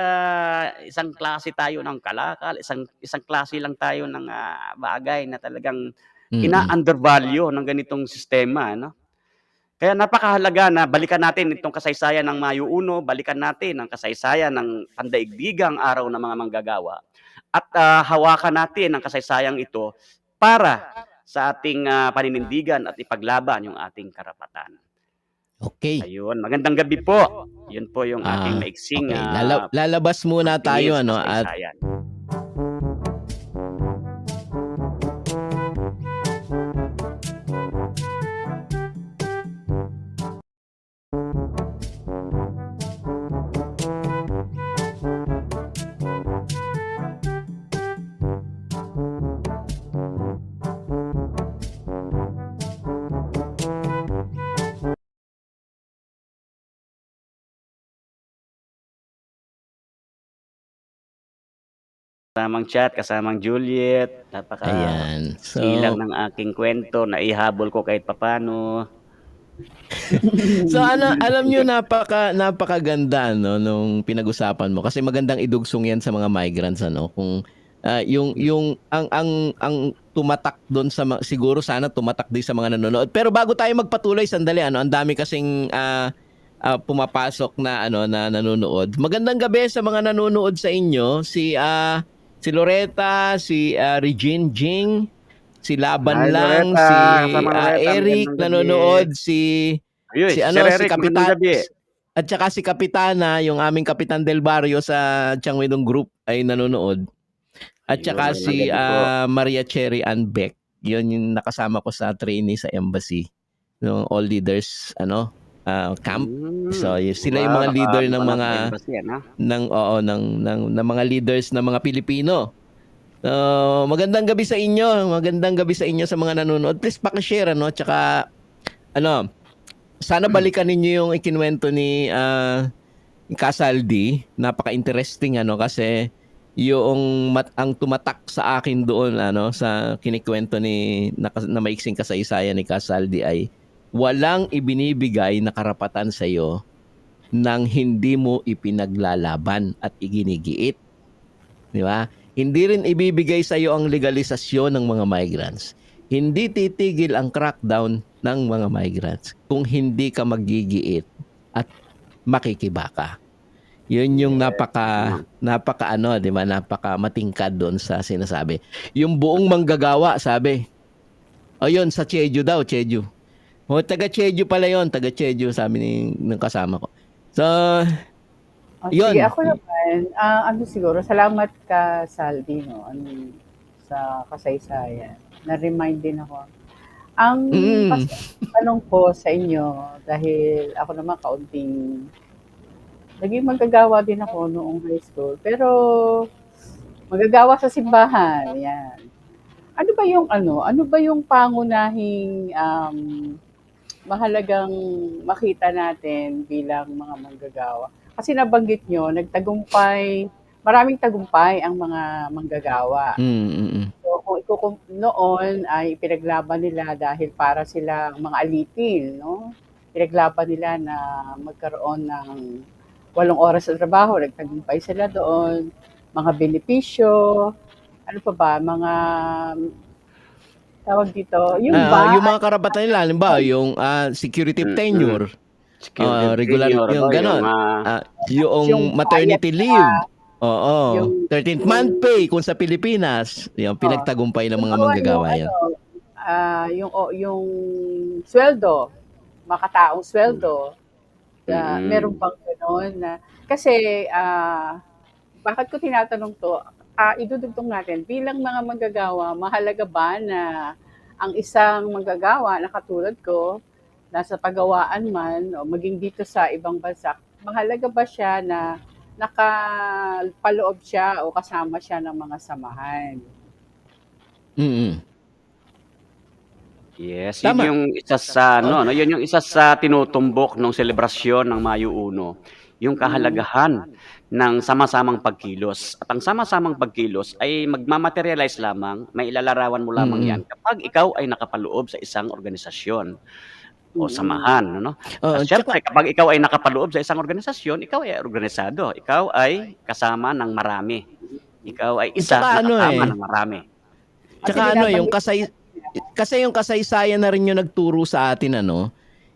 Speaker 4: isang klase tayo ng kalakal, isang klase lang tayo ng, bagay na talagang
Speaker 2: Mm.
Speaker 4: ina-undervalue ng ganitong sistema, Kaya napakahalaga na balikan natin itong kasaysayan ng Mayo 1, balikan natin ang kasaysayan ng pandaigdigang araw ng mga manggagawa at, hawakan natin ang kasaysayang ito para sa ating, paninindigan at ipaglaban yung ating karapatan.
Speaker 2: Okey.
Speaker 4: Ayun, magandang gabi po. Yun po yung aking maiksing,
Speaker 2: Okey. Lalabas muna tayo
Speaker 4: pakikinig sa
Speaker 2: at
Speaker 4: kasaysayan. Kasamang chat, kasamang Juliet,
Speaker 2: ayan.
Speaker 4: napakasilang ng aking kwento, naihabol ko kahit papaano.
Speaker 2: So alam niyo napakaganda nung pinag-usapan mo kasi magandang idugsong 'yan sa mga migrants kung Yung ang tumatak doon sa siguro sana tumatak din sa mga nanonood. Pero bago tayo magpatuloy, sandali ano, ang dami kasing pumapasok na ano na nanonood. Magandang gabi sa mga nanonood sa inyo. Si Loretta, si Regine Jing, si Laban
Speaker 4: Hi,
Speaker 2: lang,
Speaker 4: Loretta.
Speaker 2: si
Speaker 4: Kasama Loretta,
Speaker 2: Eric
Speaker 4: magandang gabi.
Speaker 2: nanonood,
Speaker 4: Ayun,
Speaker 2: si
Speaker 4: Sir
Speaker 2: ano si
Speaker 4: Eric, magandang gabi.
Speaker 2: At saka si Kapitana, yung aming Kapitan Del Barrio sa Tiangwedong Group ay nanonood. At
Speaker 4: Ayun,
Speaker 2: saka
Speaker 4: magandang
Speaker 2: si
Speaker 4: gabi po.
Speaker 2: Maria Cherry Ann Beck. Yun yung nakasama ko sa trainee sa embassy. Yung all leaders camp. So sila yung
Speaker 4: Wow,
Speaker 2: mga leader
Speaker 4: ano
Speaker 2: ng
Speaker 4: ka na
Speaker 2: mga
Speaker 4: sa embassy, ano?
Speaker 2: ng mga leaders ng mga Pilipino. So, magandang gabi sa inyo. Magandang gabi sa inyo sa mga nanonood. Please paki-share ano, tsaka ano, sana balikan ninyo yung ikinuwento ni Casaldi. Napaka-interesting ano kasi yung ang tumatak sa akin doon ano sa kinikwento ni na maiksing kasaysayan ni Casaldi ay walang ibinibigay na karapatan sa iyo nang hindi mo ipinaglalaban at iginigiit. Di ba? Hindi rin ibibigay sa iyo ang legalisasyon ng mga migrants. Hindi titigil ang crackdown ng mga migrants kung hindi ka magigiit at makikibaka. Yun yung napaka ano, 'di ba? Napaka matingkad doon sa sinasabi. Yung buong manggagawa, sabi. O yun, sa Jeju daw, Jeju. O taga Jeju pala yun, taga Jeju, sabi ng kasama ko. So, yun.
Speaker 3: Sige, ako naman, ano siguro, salamat ka, Saldi, no, sa kasaysayan. Na-remind din ako. Ang tanong ko sa inyo, dahil ako naman naging manggagawa din ako noong high school, pero manggagawa sa simbahan, yan. Ano ba yung pangunahing mahalagang makita natin bilang mga manggagawa? Kasi nabanggit nyo, maraming tagumpay ang mga manggagawa. So, noon ay pinaglaban nila dahil para silang mga alipin, no? Pinaglaban nila na magkaroon ng 8 oras sa trabaho, nagtagumpay sila doon, mga benepisyo, ano pa ba, mga tawag dito, yung
Speaker 2: mga karapatan nila, halimbawa, yung security tenure, regular, yung ganon. Yung maternity leave. Oo. 13th month pay kung sa Pilipinas. Yung pinagtagumpay ng mga manggagawa yan.
Speaker 3: Yung sweldo, makataong sweldo. Meron bang gano'n na kasi bakit ko tinatanong to? Idudugtong natin bilang mga manggagawa, mahalaga ba na ang isang manggagawa na katulad ko, nasa pagawaan man o maging dito sa ibang bansa, mahalaga ba siya na nakapaloob siya o kasama siya ng mga samahan?
Speaker 4: Yes,
Speaker 2: Tama.
Speaker 4: yun yung isa sa yun yung isa sa tinutumbok ng selebrasyon ng Mayo 1, yung kahalagahan ng sama-samang pagkilos. At ang sama-samang pagkilos ay magmamaterialize lamang, may ilalarawan mo lamang yan kapag ikaw ay nakapaloob sa isang organisasyon o samahan, no? At syempre, kapag ikaw ay nakapaloob sa isang organisasyon, ikaw ay organisado, ikaw ay kasama ng marami. Ikaw ay isa na kasama ng marami.
Speaker 2: Tsaka yung kasi yung kasaysayan na rin yung nagturo sa atin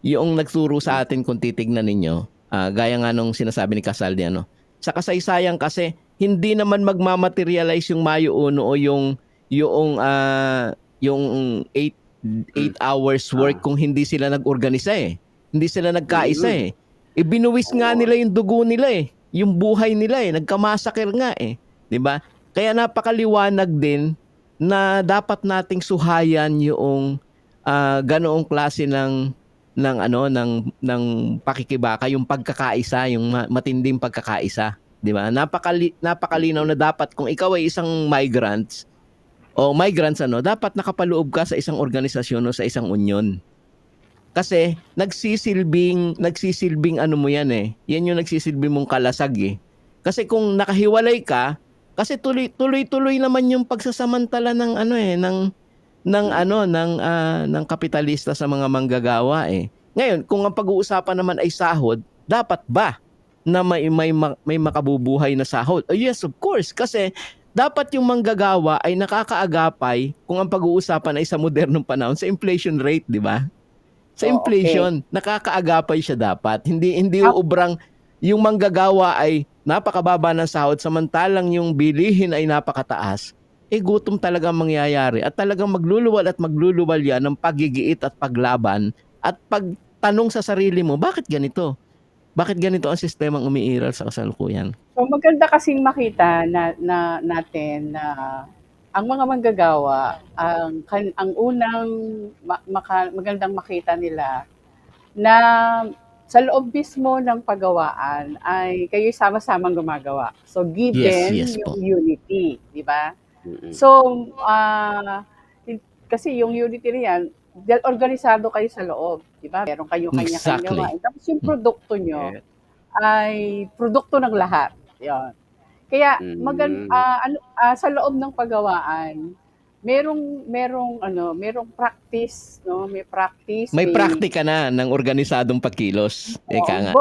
Speaker 2: yung nagturo sa atin kung titignan ninyo, gaya nga nung sinasabi ni Casaldi sa kasaysayan kasi hindi naman magmamaterialize yung Mayo 1 o yung 8 hours work kung hindi sila nag-organisa Hindi sila nagkaisa Ibinuwis nga nila yung dugo nila yung buhay nila nagkamasakir nga 'di ba? Kaya napakaliwanag din na dapat nating suhayan yung ganoong klase ng pakikibaka, yung pagkakaisa, yung matinding pagkakaisa, 'di ba? Napakalinaw na dapat kung ikaw ay isang migrants, dapat nakapaloob ka sa isang organisasyon o sa isang union. Kasi nagsisilbing mo yan Yan yung nagsisilbing mong kalasag Kasi kung nakahiwalay ka, kasi tuloy-tuloy naman yung pagsasamantala ng ng kapitalista sa mga manggagawa Ngayon, kung ang pag-uusapan naman ay sahod, dapat ba na may makabubuhay na sahod? Yes, of course, kasi dapat yung manggagawa ay nakakaagapay kung ang pag-uusapan ay sa modernong panahon sa inflation rate, di ba? Sa
Speaker 3: Oh, okay.
Speaker 2: inflation, nakakaagapay siya dapat. Hindi
Speaker 3: Tap-
Speaker 2: ubrang yung manggagawa ay napakababa ng sahod samantalang yung bilihin ay napakataas. Gutom talaga ang mangyayari at talagang magluluwal yan ng pagigiit at paglaban at pagtanong sa sarili mo, bakit ganito? Bakit ganito ang sistemang umiiral sa kasalukuyan?
Speaker 3: So maganda kasing makita natin na ang mga manggagawa, ang unang magandang makita nila na sa loob mismo ng paggawaan ay kayo'y sama-samang gumagawa. So given
Speaker 2: Yes
Speaker 3: yung
Speaker 2: po.
Speaker 3: unity, di ba?
Speaker 4: Mm-mm.
Speaker 3: So kasi yung unity riyan, dahil organisado kayo sa loob, di ba? Meron kayong kanya-kanya
Speaker 2: Exactly.
Speaker 3: gawain. Tapos yung produkto nyo
Speaker 4: Yes.
Speaker 3: ay produkto ng lahat. 'Yon. Kaya
Speaker 4: Mm.
Speaker 3: sa loob ng paggawaan, merong practice, no? May practice,
Speaker 2: May praktika na ng organisadong pagkilos. Eka nga.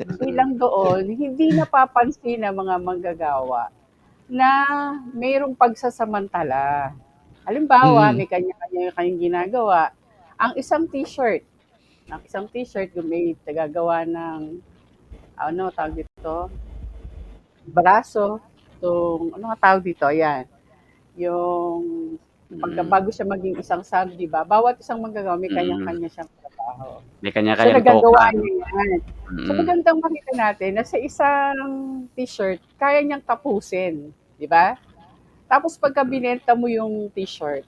Speaker 3: hindi lang doon, hindi napapansin ng mga manggagawa na merong pagsasamantala. Halimbawa,
Speaker 2: Mm.
Speaker 3: may kanya-kanya kayong ginagawa. Ang isang t-shirt, yung may tagagawa ng tawag dito, braso, ano nga tawag dito, ayan, yung bago siya maging isang sub, di ba? Bawat isang manggagawa may
Speaker 4: Mm.
Speaker 3: kanya-kanya siyang trabaho.
Speaker 4: May
Speaker 3: So
Speaker 4: kanya-kanyang
Speaker 3: nagagawa
Speaker 4: toka, no?
Speaker 3: niya yan. So
Speaker 4: Mm.
Speaker 3: magandang makita natin na sa isang t-shirt, kaya niyang tapusin, di ba? Tapos pagka binenta mo yung t-shirt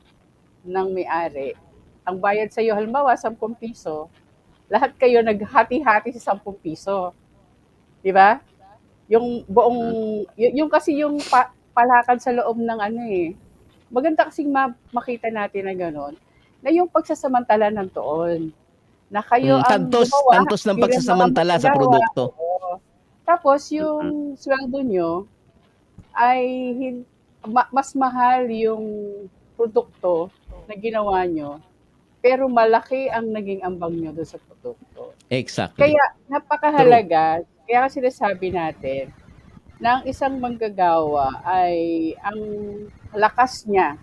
Speaker 3: ng may-ari, ang bayad sa iyo halimbawa 10 piso, lahat kayo naghati-hati sa 10 piso. Di ba? Yung buong yung kasi yung palakad sa loob ng maganda kasing makita natin na gano'n, na yung pagsasamantala ng tuon, na kayo ang gumawa
Speaker 2: Tantos ng
Speaker 3: bilang mga
Speaker 2: pagsasamantala sa
Speaker 3: manggagawa,
Speaker 2: produkto.
Speaker 3: oo. Tapos
Speaker 4: Mm.
Speaker 3: yung sweldo nyo ay mas mahal yung produkto na ginawa nyo, pero malaki ang naging ambag nyo doon sa produkto.
Speaker 2: Exactly.
Speaker 3: Kaya napakahalaga, kaya kasi sinasabi natin na ang isang manggagawa ay ang lakas niya,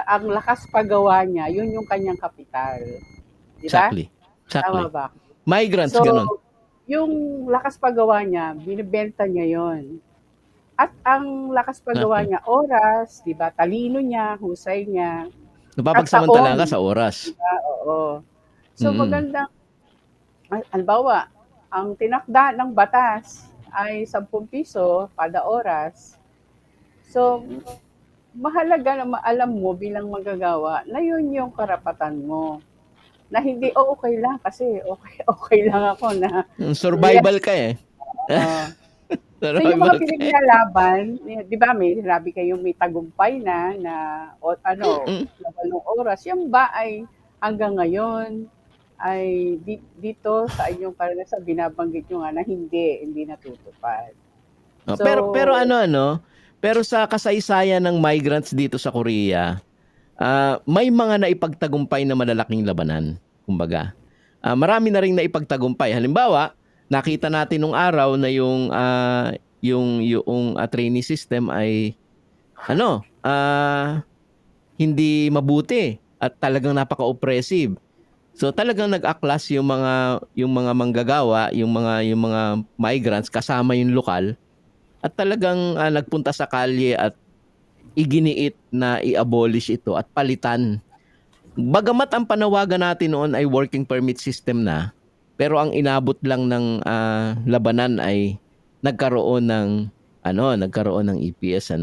Speaker 3: ang lakas paggawa niya, yun yung kanyang kapital. Di ba?
Speaker 2: Exactly.
Speaker 3: Tama ba?
Speaker 2: Migrants,
Speaker 3: So,
Speaker 2: ganun.
Speaker 3: yung lakas paggawa niya, binibenta niya yon. At ang lakas paggawa niya, oras, di ba? Talino niya, husay niya.
Speaker 2: Napapagsamantala ka
Speaker 3: taon.
Speaker 2: sa oras.
Speaker 3: Oo. So,
Speaker 2: Mm.
Speaker 3: magandang, halimbawa, ang tinakda ng batas ay 10 piso kada oras. So, mahalaga na alam mo bilang manggagawa na yun yung karapatan mo. Na hindi, okay lang kasi okay lang ako na
Speaker 2: Survival ka eh.
Speaker 3: So yung mga pinaglalaban, di ba may sinabi kayong may tagumpay na laban ng oras, yan ba ay hanggang ngayon ay dito sa inyong karanasan binabanggit nyo nga na hindi natutupad. So,
Speaker 2: pero sa kasaysayan ng migrants dito sa Korea, may mga naipagtagumpay na malalaking labanan, kumbaga. Marami na ring naipagtagumpay. Halimbawa, nakita natin nung araw na yung trainee system ay hindi mabuti at talagang napaka-oppressive. So talagang nag-aklas yung mga manggagawa, yung mga migrants kasama yung lokal at talagang nagpunta sa kalye at iginiit na i-abolish ito at palitan. Bagamat ang panawagan natin noon ay working permit system na, pero ang inabot lang ng labanan ay nagkaroon ng EPS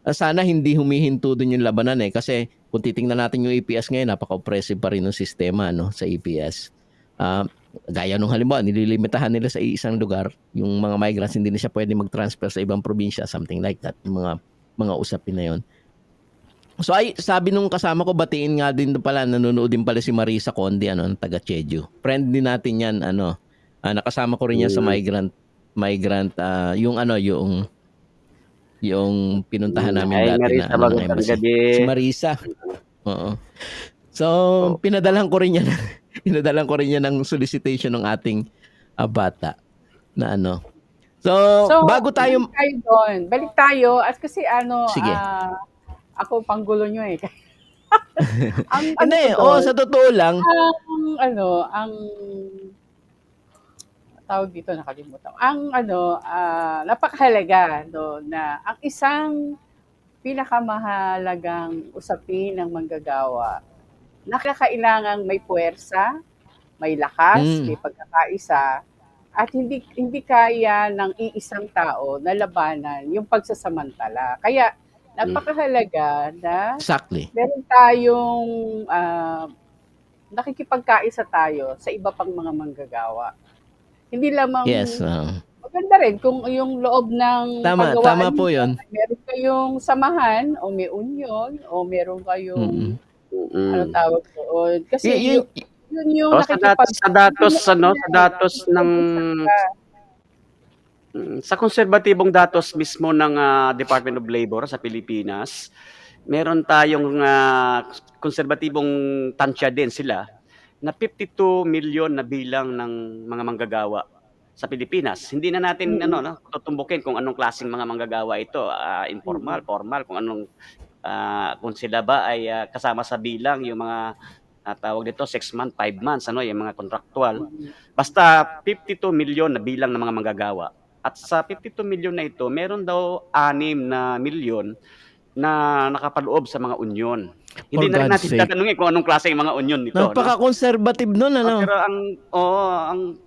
Speaker 2: Sana hindi humihinto dun yung labanan kasi kung titingnan natin yung EPS ngayon, napaka-oppressive pa rin ng sistema sa EPS. Gaya nung halimbawa, nililimitahan nila sa isang lugar, yung mga migrants hindi na siya pwede mag-transfer sa ibang probinsya, something like that, yung mga usapin na yon. So sabi nung kasama ko, batiin nga din pala, nanonood din pala si Marisa Conde, taga Jeju. Friend din natin yan, nakasama ko rin yan sa migrant, yung pinuntahan namin dati
Speaker 4: Marisa,
Speaker 2: na
Speaker 4: magandang
Speaker 2: embassy.
Speaker 4: gabi.
Speaker 2: Si Marisa. Oo. So, pinadalan ko rin yan ng solicitation ng ating bata na
Speaker 3: So,
Speaker 2: bago tayo...
Speaker 3: balik tayo doon. Balik tayo. At kasi
Speaker 2: Sige.
Speaker 3: ako panggulo nyo eh. Ang ano ko
Speaker 2: Hindi,
Speaker 3: doon,
Speaker 2: sa totoo lang,
Speaker 3: ang tawag dito, nakalimutan. Ang napakahalaga no, na ang isang pinakamahalagang usapin ng manggagawa, nakakailangang may puwersa, may lakas, may
Speaker 2: mm,
Speaker 3: pagkakaisa, at hindi kaya ng iisang tao na labanan yung pagsasamantala. Kaya napakahalaga na
Speaker 2: exactly.
Speaker 3: meron tayong nakikipagkaisa tayo sa iba pang mga manggagawa. Hindi lamang
Speaker 2: Yes.
Speaker 3: maganda rin kung yung loob ng
Speaker 2: Tama
Speaker 3: pagawaan
Speaker 2: po
Speaker 3: ninyo
Speaker 2: 'yun.
Speaker 3: ay meron kayong samahan o may union o meron kayong
Speaker 2: Mm.
Speaker 3: ano tawag doon. Kasi
Speaker 2: Y- yun,
Speaker 3: yun yung
Speaker 4: O sa datos ng sa konserbatibong datos mismo ng Department of Labor sa Pilipinas, meron tayong konserbatibong tansya din sila na 52 million na bilang ng mga manggagawa sa Pilipinas. Hindi na natin tutumbukin kung anong klaseng mga manggagawa ito, informal, formal, kung sila ba ay kasama sa bilang yung mga tawag dito 6 months, 5 months, yung mga contractual. Basta 52 million na bilang ng mga manggagawa. At sa 52 million na ito, meron daw 6 na milyon na nakapaloob sa mga union.
Speaker 2: for
Speaker 4: Hindi na rin
Speaker 2: God's
Speaker 4: natin
Speaker 2: sake.
Speaker 4: tatanungin kung anong klase ng mga union nito, no?
Speaker 2: Napaka-conservative nun,
Speaker 4: Pero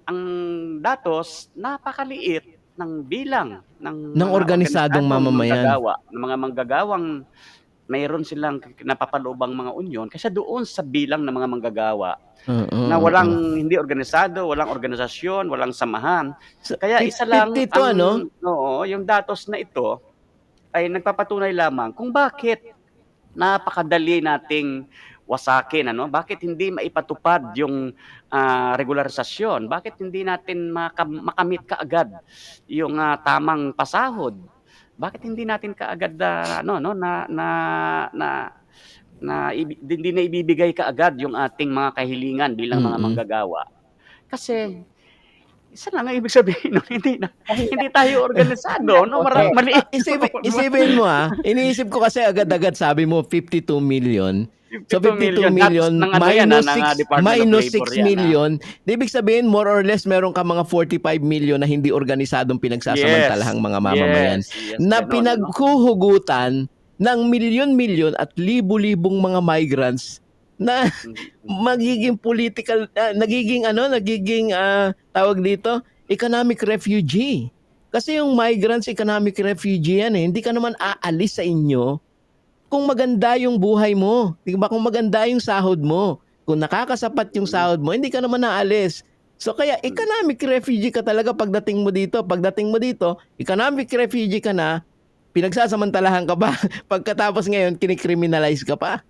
Speaker 4: ang datos napakaliit ng bilang ng
Speaker 2: ng
Speaker 4: mga
Speaker 2: organisadong mamamayan.
Speaker 4: manggagawa, ng mga manggagawang mayroon silang napapaloobang mga union kaysa doon sa bilang ng mga manggagawa na walang hindi organisado, walang organisasyon, walang samahan. Kaya isa lang
Speaker 2: 52,
Speaker 4: yung datos na ito ay nagpapatunay lamang kung bakit napakadali nating wasakin, bakit hindi maipatupad yung regularisasyon, bakit hindi natin makamit kaagad yung tamang pasahod, bakit hindi natin kaagad hindi na ibibigay kaagad yung ating mga kahilingan bilang mga manggagawa. Kasi isa lang ang ibig sabihin nun, hindi tayo organisado,
Speaker 3: Okay.
Speaker 4: maliit.
Speaker 2: Isipin mo iniisip ko kasi agad-agad sabi mo 52 million. So
Speaker 4: 52
Speaker 2: 52
Speaker 4: million.
Speaker 2: million
Speaker 4: Datos ng yan,
Speaker 2: minus
Speaker 4: ng
Speaker 2: 6
Speaker 4: Department of
Speaker 2: minus
Speaker 4: Labor
Speaker 2: 6
Speaker 4: yan,
Speaker 2: million. Ibig sabihin more or less meron ka mga 45 million na hindi organisadong pinagsasamantalahang mga mamamayan
Speaker 4: Yes,
Speaker 2: na
Speaker 4: ganun,
Speaker 2: pinaghuhugutan ng milyon-milyon at libu-libong mga migrants na magiging political nagiging tawag dito economic refugee. Kasi yung migrants economic refugee yan eh. Hindi ka naman aalis sa inyo kung maganda yung buhay mo. Di ba? Kung maganda yung sahod mo. Kung nakakasapat yung sahod mo, hindi ka naman aalis. So kaya economic refugee ka talaga pagdating mo dito. Pagdating mo dito, economic refugee ka na, pinagsasamantalahan ka pa. Pagkatapos ngayon, kinikriminalize ka pa.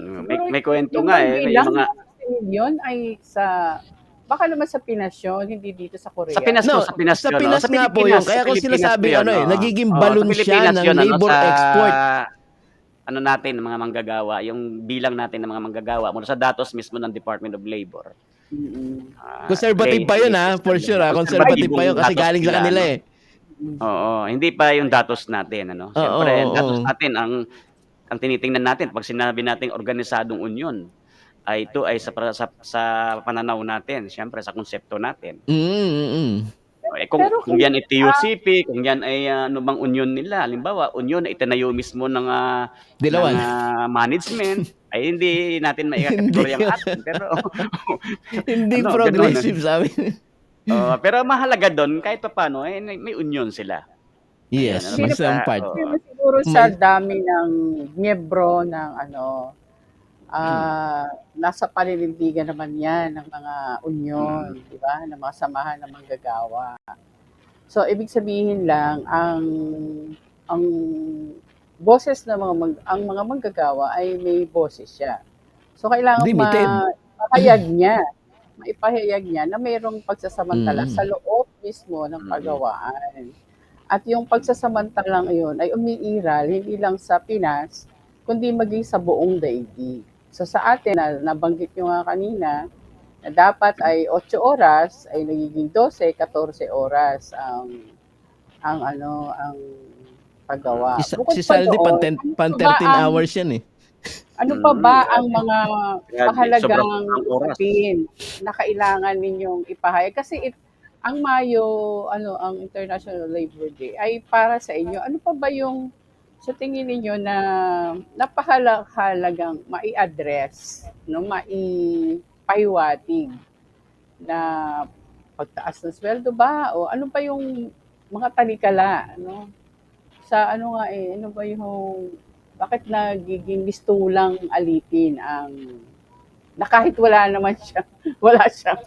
Speaker 4: May kwento
Speaker 3: Yung
Speaker 4: nga
Speaker 3: bilang
Speaker 4: yung mga
Speaker 3: milyon ay baka naman sa Pinas yun, hindi dito sa Korea.
Speaker 4: sa Pinas
Speaker 2: Sa
Speaker 4: yun,
Speaker 2: Pinas
Speaker 4: sa
Speaker 2: nga po
Speaker 4: Pilipinas,
Speaker 2: yun. Kaya
Speaker 4: sa
Speaker 2: ko
Speaker 4: Pilipinas
Speaker 2: sinasabi,
Speaker 4: po yun,
Speaker 2: nagiging
Speaker 4: sa
Speaker 2: balon siya
Speaker 4: Pilipinas
Speaker 2: ng
Speaker 4: yun,
Speaker 2: labor
Speaker 4: sa
Speaker 2: export.
Speaker 4: natin ng mga manggagawa, yung bilang natin ng mga manggagawa mula sa datos mismo ng Department of Labor.
Speaker 2: Conservative pa yun for sure. Conservative pa yun kasi galing sa kanila eh.
Speaker 4: Oo, hindi pa yung datos natin, Siyempre, ang datos natin ang tinitingnan natin pag sinabi nating organisadong union ay ito ay sa pananaw natin, siyempre sa konsepto natin. Kung yan ay TUCP, kung yan ay ano bang union nila, halimbawa, union na itinayo mismo ng
Speaker 2: Dilawan.
Speaker 4: management, ay hindi natin maikategorya ang atin. Pero
Speaker 2: Hindi
Speaker 4: ganun.
Speaker 2: progressive sabi.
Speaker 4: Pero mahalaga doon, kahit pa paano, may union sila.
Speaker 2: Yes,
Speaker 4: Ayun,
Speaker 2: some part.
Speaker 3: Pero siguro sa dami ng miyembro ng nasa paninindigan naman yan ng mga union, di ba? Ng mga samahan ng manggagawa. So, ibig sabihin lang, ang boses ng ang mga manggagawa ay may boses siya. So, kailangan
Speaker 2: Limited.
Speaker 3: maipahayag niya na mayroong pagsasamantala sa loob mismo ng pagawaan. At yung pagsasamantalang iyon ay umiiral hindi lang sa Pinas, kundi maging sa buong daigdig. So sa atin, nabanggit nyo nga kanina, na dapat ay 8 oras, ay nagiging 12, 14 oras ang ang paggawa. Bukod
Speaker 2: Si
Speaker 3: pa
Speaker 2: Saldi
Speaker 3: doon,
Speaker 2: pan
Speaker 3: ano pa ba
Speaker 2: 13
Speaker 3: ang
Speaker 2: hours yan eh.
Speaker 3: ano pa ba ang mga
Speaker 4: Grabe, sobrang
Speaker 3: mahalagang
Speaker 4: ang oras.
Speaker 3: usapin na kailangan ninyong ipahayag? Kasi ang Mayo, ang International Labor Day ay para sa inyo. Ano pa ba yung sa tingin ninyo na napakahalagang mai-address, no, maipahiwatig na pagtaas ng sweldo ba o ano pa yung mga talikala, no? Sa ano ba yung bakit nagiging mistulang alitin ang na kahit wala naman siya, wala siyang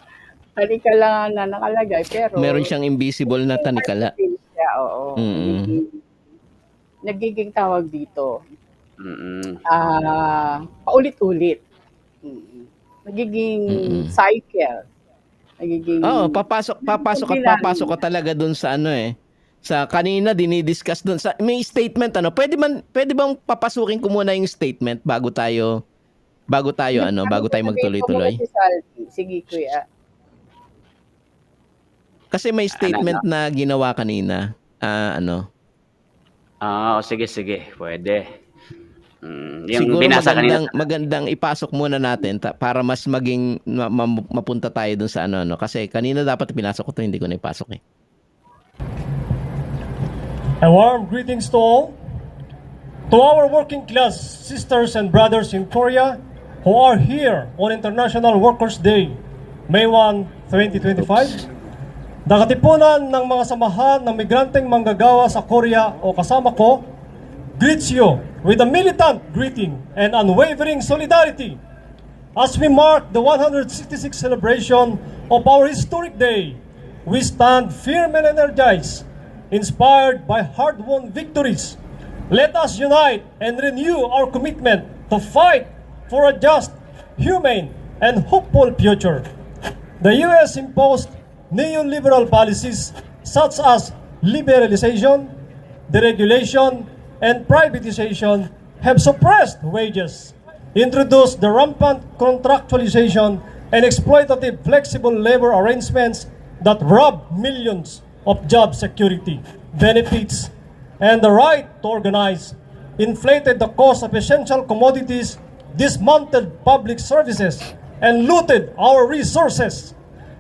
Speaker 3: talikala na nakalagay pero
Speaker 2: Meron siyang invisible na tanikala.
Speaker 3: siya, oo. Nagiging tawag dito,
Speaker 4: Mm-mm.
Speaker 3: paulit-ulit. Nagiging
Speaker 2: Mm-mm.
Speaker 3: cycle. Nagiging
Speaker 2: Oo, papasok ka talaga dun sa ano eh. Sa kanina dinidiscuss dun sa may statement ano. Pwede bang papasukin ko muna yung statement bago tayo magtuloy-tuloy.
Speaker 3: Si Salty. Sige, kuya.
Speaker 2: Kasi may statement na ginawa kanina.
Speaker 4: Sige, pwede. Yung
Speaker 2: Siguro
Speaker 4: binasa kanina.
Speaker 2: magandang ipasok muna natin para mas maging mapunta tayo dun sa ano. Kasi kanina dapat pinasok ko to, hindi ko na ipasok eh.
Speaker 5: A warm greetings to all. To our working class sisters and brothers in Korea who are here on International Workers' Day, May 1, 2025. Nakatipunan ng mga samahan ng migranteng manggagawa sa Korea o kasama ko, greets you with a militant greeting and unwavering solidarity as we mark the 166th celebration of our historic day. We stand firm and energized, inspired by hard-won victories. Let us unite and renew our commitment to fight for a just, humane, and hopeful future. The U.S. imposed neoliberal policies such as liberalization, deregulation, and privatization have suppressed wages, introduced the rampant contractualization and exploitative flexible labor arrangements that rob millions of job security, benefits, and the right to organize, inflated the cost of essential commodities, dismantled public services, and looted our resources.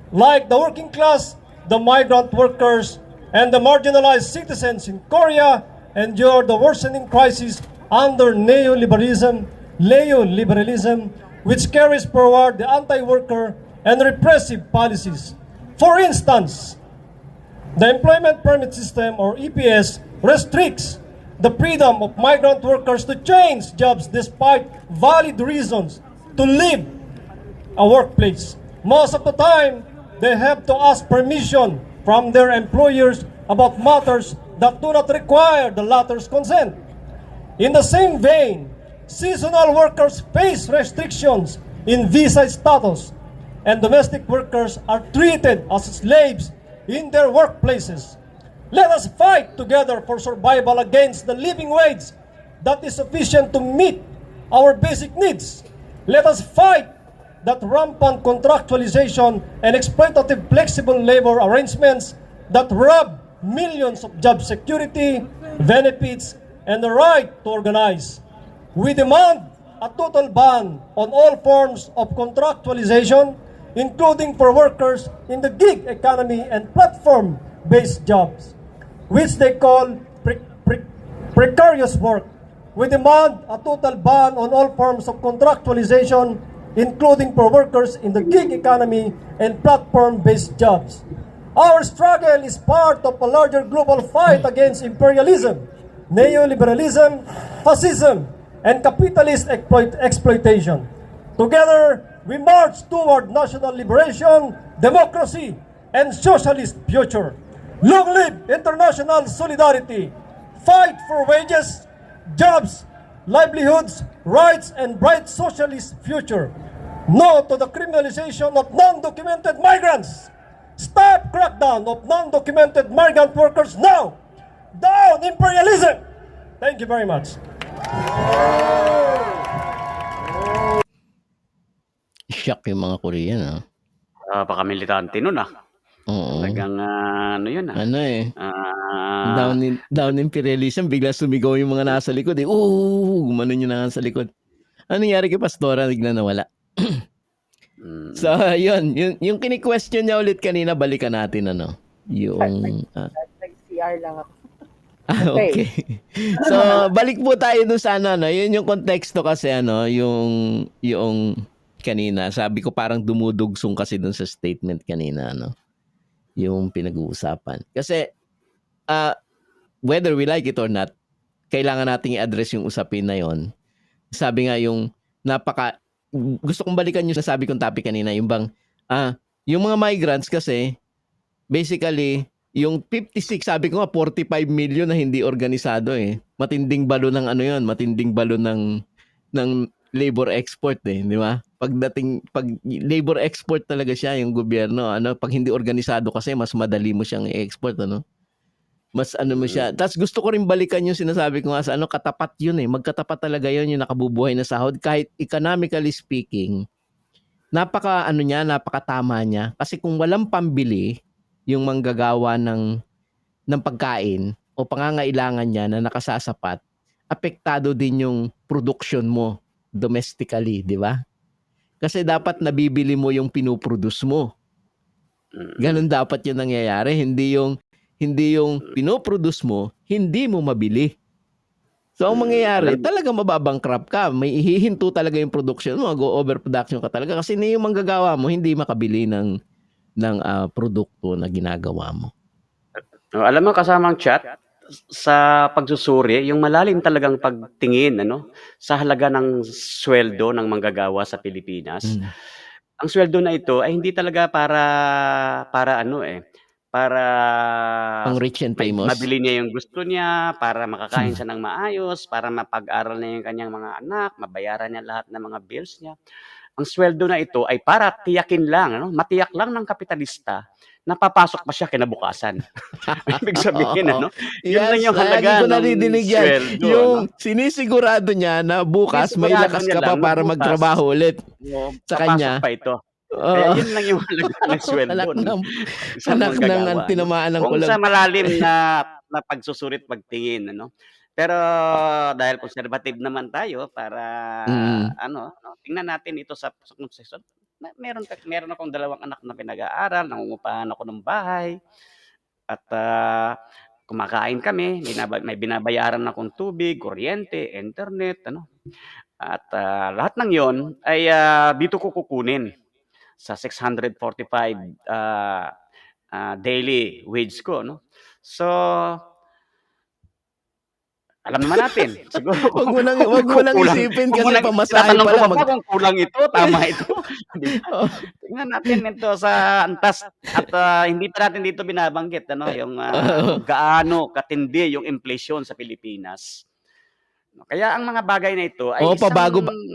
Speaker 5: Like the working class, the migrant workers, and the marginalized citizens in Korea endure the worsening crisis under neoliberalism, which carries forward the anti-worker and repressive policies. For instance, the Employment Permit System, or EPS, restricts the freedom of migrant workers to change jobs despite valid reasons to leave a workplace. Most of the time, they have to ask permission from their employers about matters that do not require the latter's consent. In the same vein, seasonal workers face restrictions in visa status, and domestic workers are treated as slaves in their workplaces. Let us fight together for survival against the living wage that is sufficient to meet our basic needs. Let us fight that rampant contractualization and exploitative flexible labor arrangements that rob millions of job security, benefits, and the right to organize. We demand a total ban on all forms of contractualization, including for workers in the gig economy and platform-based jobs, which they call precarious work. We demand a total ban on all forms of contractualization, including for workers in the gig economy and platform-based jobs. Our struggle is part of a larger global fight against imperialism, neoliberalism, fascism, and capitalist exploitation. Together, we march toward national liberation, democracy, and socialist future. Long live international solidarity! Fight for wages, jobs, livelihoods, rights, and bright socialist future. No to the criminalization of non-documented migrants. Stop crackdown of non-documented migrant workers now. Down imperialism. Thank you very much.
Speaker 2: Shock yung mga Korean, ah.
Speaker 4: Baka militante nun ah.
Speaker 2: Oo.
Speaker 4: Talagang ano yun
Speaker 2: Ano eh,
Speaker 4: ah,
Speaker 2: down imperialism, bigla sumigaw yung mga nasa likod eh. Gumanon yung nasa likod. Ano nangyari kay Pastora? Bigla nawala. So,
Speaker 4: mm,
Speaker 2: yung kini-question niya ulit kanina, balikan natin ano. Yung,
Speaker 3: Nag-CR lang ako.
Speaker 2: okay.
Speaker 3: Okay.
Speaker 2: So, balik po tayo dun sa ano, no? Yun yung konteksto kasi ano, yung kanina, sabi ko parang dumudugsong kasi dun sa statement kanina, no? Yung pinag-uusapan. Kasi, ah, whether we like it or not, kailangan nating i-address yung usapin na yon. Sabi nga yung gusto kong balikan yung nasabi kong topic kanina, yung bang, yung mga migrants kasi, basically, yung 56, sabi ko nga, 45 million na hindi organisado eh. Matinding balo ng ano yon, matinding balo ng labor export eh, di ba? Pag labor export talaga siya, yung gobyerno, pag hindi organisado kasi, mas madali mo siyang i-export, ano? Mas ano mo siya.
Speaker 4: mm,
Speaker 2: Tapos gusto ko rin balikan yung sinasabi ko nga sa katapat yun eh. Magkatapat talaga yun yung nakabubuhay na sahod. Kahit economically speaking, napakatama niya. Kasi kung walang pambili, yung manggagawa ng pagkain o pangangailangan niya na nakasasapat, apektado din yung production mo domestically, di ba? Kasi dapat nabibili mo yung pinuproduce mo. Ganun
Speaker 4: mm,
Speaker 2: dapat yung nangyayari. Hindi yung pinoproduce mo, hindi mo mabili. So, ang mangyayari,
Speaker 4: alam
Speaker 2: talagang mababankrupt ka. May ihihinto talaga yung production mo. Go overproduction ka talaga. Kasi yung manggagawa mo, hindi makabili ng produkto na ginagawa mo.
Speaker 4: alam mo kasama ang chat sa pagsusuri, yung malalim talagang pagtingin sa halaga ng sweldo ng manggagawa sa Pilipinas.
Speaker 2: Mm.
Speaker 4: Ang sweldo na ito ay hindi talaga para para
Speaker 2: Pang rich and famous.
Speaker 4: mabili niya yung gusto niya, para makakain siya ng maayos, para mapag-aral niya yung kanyang mga anak, mabayaran niya lahat ng mga bills niya. Ang sweldo na ito ay para tiyakin lang, matiyak lang ng kapitalista na papasok pa siya kinabukasan. Ibig sabihin
Speaker 2: Oo.
Speaker 4: yun lang
Speaker 2: Yes,
Speaker 4: yung
Speaker 2: lagi
Speaker 4: halaga
Speaker 2: ko
Speaker 4: ng
Speaker 2: nadidinig yan.
Speaker 4: sweldo,
Speaker 2: Yung sinisigurado niya na bukas may
Speaker 4: Sinisigurado
Speaker 2: lakas
Speaker 4: niya
Speaker 2: ka pa
Speaker 4: lang na
Speaker 2: para
Speaker 4: bukas,
Speaker 2: magtrabaho ulit sa
Speaker 4: papasok
Speaker 2: kanya.
Speaker 4: pa ito. Kaya
Speaker 2: Oo.
Speaker 4: yun lang yung halaga ng sweldo
Speaker 2: anak
Speaker 4: ng
Speaker 2: ng
Speaker 4: isang
Speaker 2: anak ng
Speaker 4: manggagawa,
Speaker 2: tinamaan ng
Speaker 4: Kung
Speaker 2: kulag.
Speaker 4: sa malalim na pagsusurit, pagtingin, Pero dahil conservative naman tayo para
Speaker 2: Mm.
Speaker 4: tingnan natin ito sa konsesyon. Meron akong 2 anak na pinag-aaral, nangungupahan ako ng bahay at, kumakain kami, may binabayaran akong tubig, kuryente, internet, At, lahat ng 'yon ay, dito ko kukunin sa 645, daily wage ko, So, alam naman natin siguro
Speaker 2: Wag mo nang
Speaker 4: kung
Speaker 2: wag mo nang
Speaker 4: kulang
Speaker 2: isipin
Speaker 4: wag mo
Speaker 2: kasi
Speaker 4: nang
Speaker 2: pamasahe
Speaker 4: tinatanong
Speaker 2: pa
Speaker 4: ko
Speaker 2: lang
Speaker 4: pa ba kung kulang ito, tama ito, 'di ba?
Speaker 2: Oo.
Speaker 4: Tingnan natin ito sa antas at, hindi pa natin dito binabanggit yung,
Speaker 2: Oo.
Speaker 4: kung gaano katindi yung inflation sa Pilipinas. Kaya ang mga bagay na ito
Speaker 2: Oo,
Speaker 4: ay isang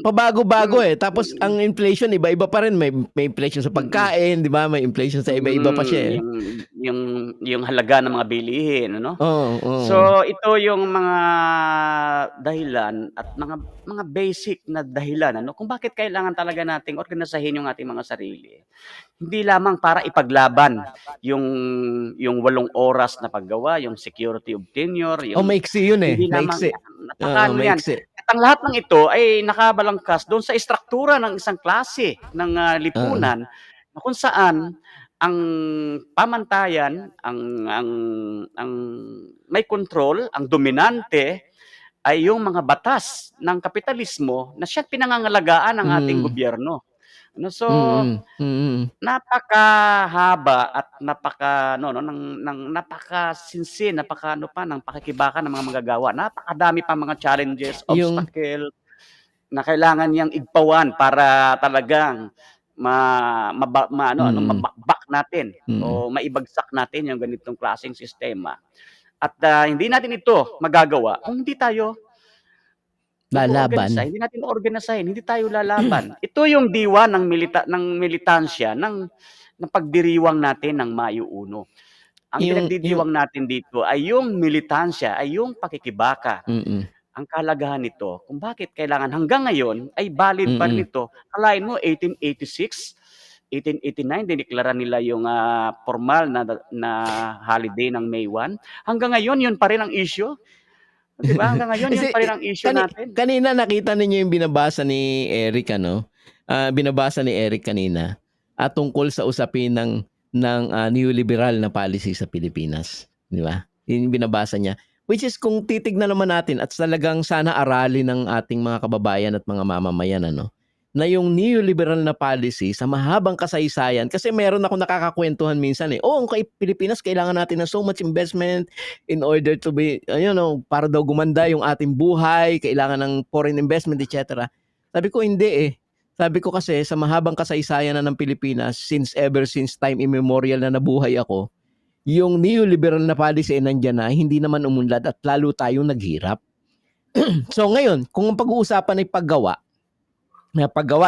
Speaker 2: pabago-bago
Speaker 4: mm,
Speaker 2: eh. Tapos ang inflation iba-iba pa rin. May inflation sa
Speaker 4: mm.
Speaker 2: pagkain, 'di ba? May inflation sa iba-iba pa siya eh.
Speaker 4: Yung yung yung halaga ng mga bilihin,
Speaker 2: Oo, oo.
Speaker 4: So, ito yung mga dahilan at mga basic na dahilan, kung bakit kailangan talaga nating organisahin yung ating mga sarili. Hindi lamang para ipaglaban yung yung 8 oras na paggawa, yung security of tenure,
Speaker 2: Oh,
Speaker 4: yung
Speaker 2: maiksi yun eh,
Speaker 4: hindi lamang
Speaker 2: maiksi. Oo,
Speaker 4: napakaano yan.
Speaker 2: maiksi.
Speaker 4: At ang lahat ng ito ay nakabalangkas doon sa istruktura ng isang klase ng,
Speaker 2: Oo.
Speaker 4: lipunan na kung saan ang pamantayan, ang may kontrol, ang dominante ay yung mga batas ng kapitalismo na siyang pinangangalagaan ng ating
Speaker 2: Mm.
Speaker 4: gobyerno. So,
Speaker 2: Mm. Mm.
Speaker 4: napakahaba at napakasinsi, ng pakikibaka ng mga manggagawa. Napakadami pang mga challenges,
Speaker 2: Yung
Speaker 4: obstacle na kailangan niyang igpawan para talagang
Speaker 2: mm.
Speaker 4: mabakbak natin
Speaker 2: Mm.
Speaker 4: o maibagsak natin yung ganitong klaseng sistema. At, hindi natin ito magagawa kung hindi tayo
Speaker 2: Lalaban.
Speaker 4: hindi natin organisahin, hindi tayo lalaban. Ito yung diwa ng militansya ng pagdiriwang natin ng Mayo 1. Ang
Speaker 2: Yung
Speaker 4: pinagdidiwang natin dito ay yung militansya, ay yung pakikibaka.
Speaker 2: mm.
Speaker 4: Ang kahalagahan nito kung bakit kailangan hanggang ngayon ay valid pa rin
Speaker 2: Mm.
Speaker 4: ito. Akalain mo 1886, 1889 diniklara nila yung formal na holiday ng May 1. Hanggang ngayon yun pa rin ang issue. 'Di ba? Hanggang ngayon yun
Speaker 2: Kasi
Speaker 4: pa rin ang issue natin.
Speaker 2: kanina nakita ninyo yung binabasa ni Eric ano? Binabasa ni Eric kanina tungkol sa usapin ng neoliberal na policy sa Pilipinas, 'di ba? Yun yung binabasa niya. Which is kung titignan naman natin at talagang sana aralin ng ating mga kababayan at mga mamamayan ano, na yung neoliberal na policy sa mahabang kasaysayan kasi meron ako nakakakwentuhan minsan ang Pilipinas kailangan natin ng so much investment in order to be para daw gumanda yung ating buhay, kailangan ng foreign investment etc. Sabi ko hindi. Sabi ko kasi sa mahabang kasaysayan na ng Pilipinas ever since time immemorial na nabuhay ako, yung neoliberal na policy ay nandiyan na, hindi naman umunlad at lalo tayong naghirap. So ngayon, kung ang pag-uusapan ay paggawa,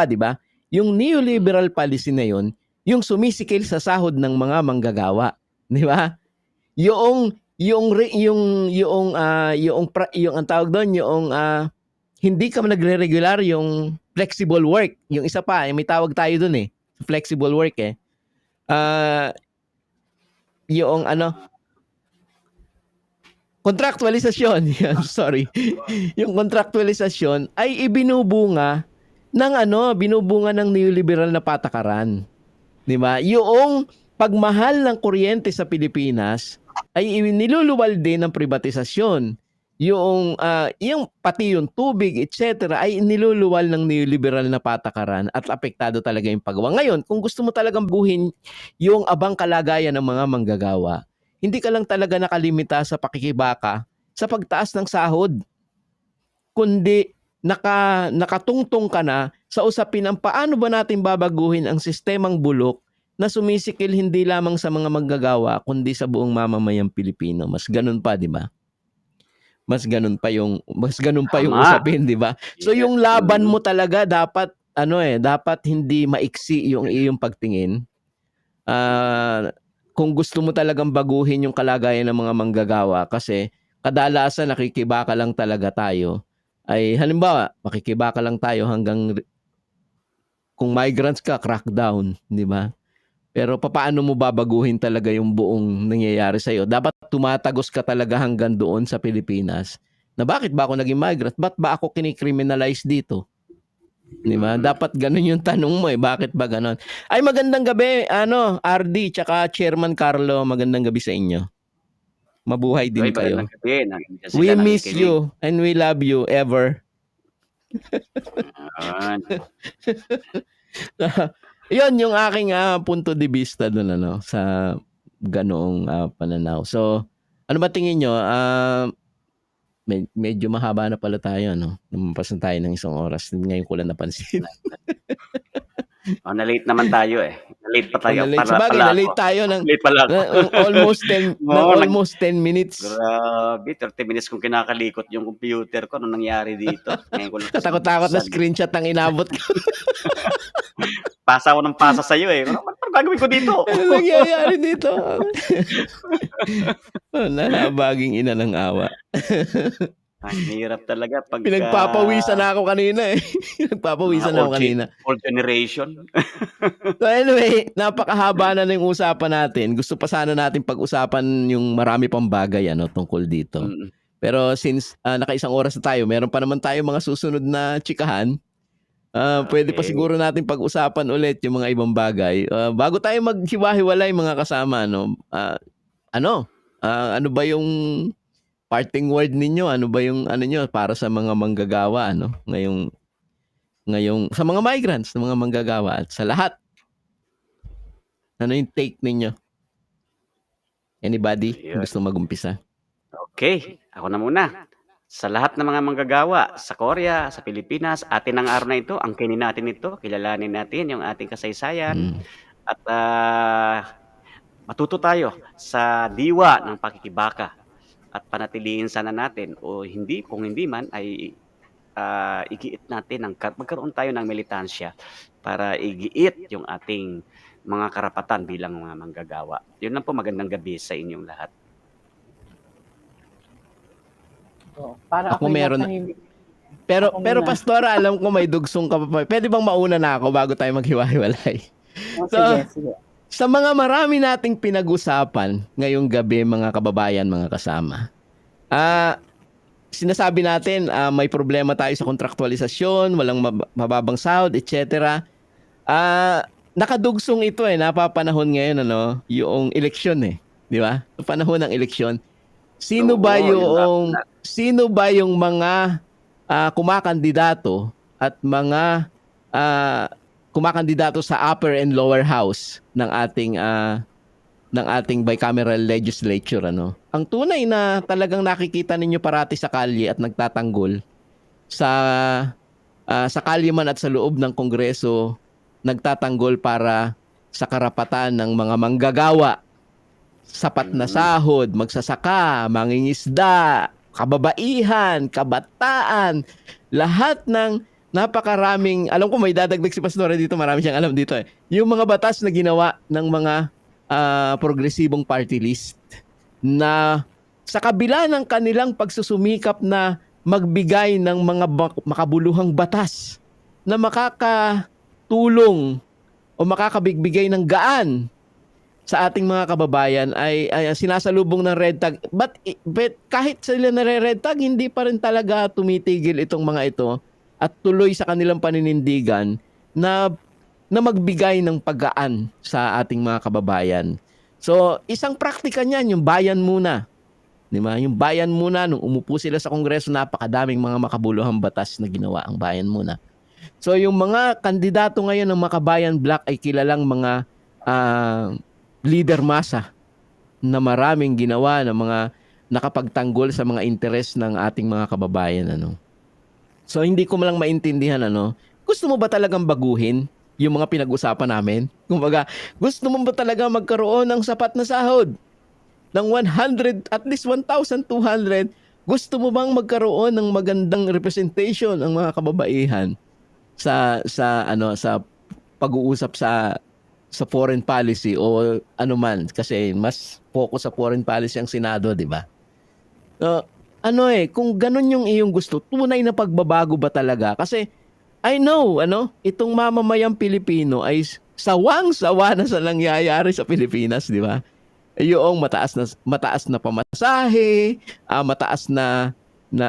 Speaker 2: di ba? Yung neoliberal policy na yun, yung sumisikil sa sahod ng mga manggagawa, di ba? Yung ang tawag doon, hindi ka nagre-regular yung flexible work. Yung isa pa, may tawag tayo doon flexible work yung contractualisasyon. Sorry. Yung contractualisasyon ay binubunga ng neoliberal na patakaran. 'Di ba? Yung pagmahal ng kuryente sa Pilipinas ay niluluwal din ng privatisasyon. Yung pati yung tubig, etc. ay niluluwal ng neoliberal na patakaran at apektado talaga yung paggawa. Ngayon, kung gusto mo talagang buhin yung abang kalagayan ng mga manggagawa, hindi ka lang talaga nakalimita sa pakikibaka sa pagtaas ng sahod, kundi nakatungtong ka na sa usapin ng paano ba natin babaguhin ang sistemang bulok na sumisikil hindi lamang sa mga manggagawa kundi sa buong mamamayang Pilipino. Mas ganun pa, di ba? Mas ganun pa yung usapin, di ba? So yung laban mo talaga dapat dapat hindi maiksi yung iyong pagtingin. Kung gusto mo talagang baguhin yung kalagayan ng mga manggagawa kasi kadalasan nakikibaka lang talaga tayo. Ay halimbawa, makikibaka lang tayo hanggang kung migrants ka, crackdown, di ba? Pero paano mo babaguhin talaga yung buong nangyayari sa'yo? Dapat tumatagos ka talaga hanggang doon sa Pilipinas. Na bakit ba ako naging migrant? Ba't ba ako kinikriminalize dito? Di ba? Dapat ganun yung tanong mo Bakit ba ganun? Ay magandang gabi, RD, tsaka Chairman Carlo, magandang gabi sa inyo. Mabuhay din kayo. We miss you and we love you ever. Yun yung aking punto de vista doon sa ganoong pananaw. So, ano ba tingin nyo? Medyo mahaba na pala tayo, Lumampas na tayo ng 1 oras. Ngayon ko lang napansin.
Speaker 4: Na-late naman tayo Na-late pa tayo.
Speaker 2: Na-late tayo ng almost 10 minutes.
Speaker 4: Grabe, 30 minutes kong kinakalikot yung computer ko. Ano nangyari dito?
Speaker 2: Katakot-takot na screenshot ang inabot ko.
Speaker 4: Pasa ako ng pasa sa'yo Ano gagawin ko dito?
Speaker 2: Ano nangyayari dito? Nahabaging ina ng awa.
Speaker 4: Ang hirap talaga pag
Speaker 2: pinagpapawisan na ako kanina
Speaker 4: Old generation.
Speaker 2: So anyway, napakahaba na ng usapan natin. Gusto pa sana natin pag-usapan yung marami pang bagay tungkol dito. Pero since naka 1 oras na tayo, meron pa naman tayo mga susunod na chikahan. Pwede pa siguro natin pag-usapan ulit yung mga ibang bagay. Bago tayo maghiwa-hiwalay mga kasama, ano ba yung parting word ninyo? Ano ba yung nyo para sa mga manggagawa ngayong sa mga migrants, sa mga manggagawa at sa lahat? Ano yung take ninyo? Anybody gusto mag-umpisa?
Speaker 4: Okay, ako na muna. Sa lahat ng mga manggagawa sa Korea, sa Pilipinas, atin ang araw na ito, angkinin natin ito, kilalanin natin yung ating kasaysayan at matuto tayo sa diwa ng pakikibaka at panatilihin sana natin kung hindi man ay igiit natin magkaroon tayo ng militansya para igiit yung ating mga karapatan bilang mga manggagawa. Yun lang po, magandang gabi sa inyong lahat.
Speaker 3: Para
Speaker 2: ako meron pero pastora, alam ko may dugsong ka pa. Pwede bang mauna na ako bago tayo maghiwa-hiwalay?
Speaker 3: Oh,
Speaker 2: So,
Speaker 3: sige, sige.
Speaker 2: sa mga marami nating pinag-usapan ngayong gabi, mga kababayan, mga kasama, sinasabi natin may problema tayo sa kontraktualisasyon, walang mababang sahod, etc. Nakadugsong ito napapanahon ngayon yung eleksyon di ba? Sa panahon ng eleksyon, sino ba
Speaker 4: Oo,
Speaker 2: yung sino ba yung mga kumakandidato at mga kumakandidato sa upper and lower house ng ating bicameral legislature Ang tunay na talagang nakikita ninyo parati sa kalye at nagtatanggol sa kalye man at sa loob ng Kongreso, nagtatanggol para sa karapatan ng mga manggagawa, sapat na sahod, magsasaka, mangingisda, kababaihan, kabataan, lahat ng napakaraming, alam ko may dadagdag si Pastora dito, marami siyang alam dito yung mga batas na ginawa ng mga progresibong party list na sa kabila ng kanilang pagsusumikap na magbigay ng mga makabuluhang batas na makakatulong o makakabigbigay ng gaan sa ating mga kababayan ay sinasalubong ng red tag. But kahit sila nare-red tag, hindi pa rin talaga tumitigil itong mga ito at tuloy sa kanilang paninindigan na magbigay ng paggaan sa ating mga kababayan. So, isang praktika niyan, yung bayan muna. Di ba? Yung bayan muna, nung umupo sila sa Kongreso, napakadaming mga makabuluhang batas na ginawa ang bayan muna. So, yung mga kandidato ngayon ng Makabayan Black ay kilalang mga leader masa na maraming ginawa ng mga nakapagtanggol sa mga interes ng ating mga kababayan. So, hindi ko lang maintindihan, gusto mo ba talagang baguhin yung mga pinag-usapan namin? Kumbaga, gusto mo ba talaga magkaroon ng sapat na sahod? Ng 100, at least 1,200? Gusto mo bang magkaroon ng magandang representation ang mga kababaihan sa pag-uusap sa foreign policy o anuman? Kasi mas focus sa foreign policy ang Senado, di ba? So, kung ganun yung iyong gusto, tunay na pagbabago ba talaga? Kasi I know, itong mamamayang Pilipino ay sawang-sawa na sa nangyayari sa Pilipinas, di ba? Yung mataas na pamasahe, mataas na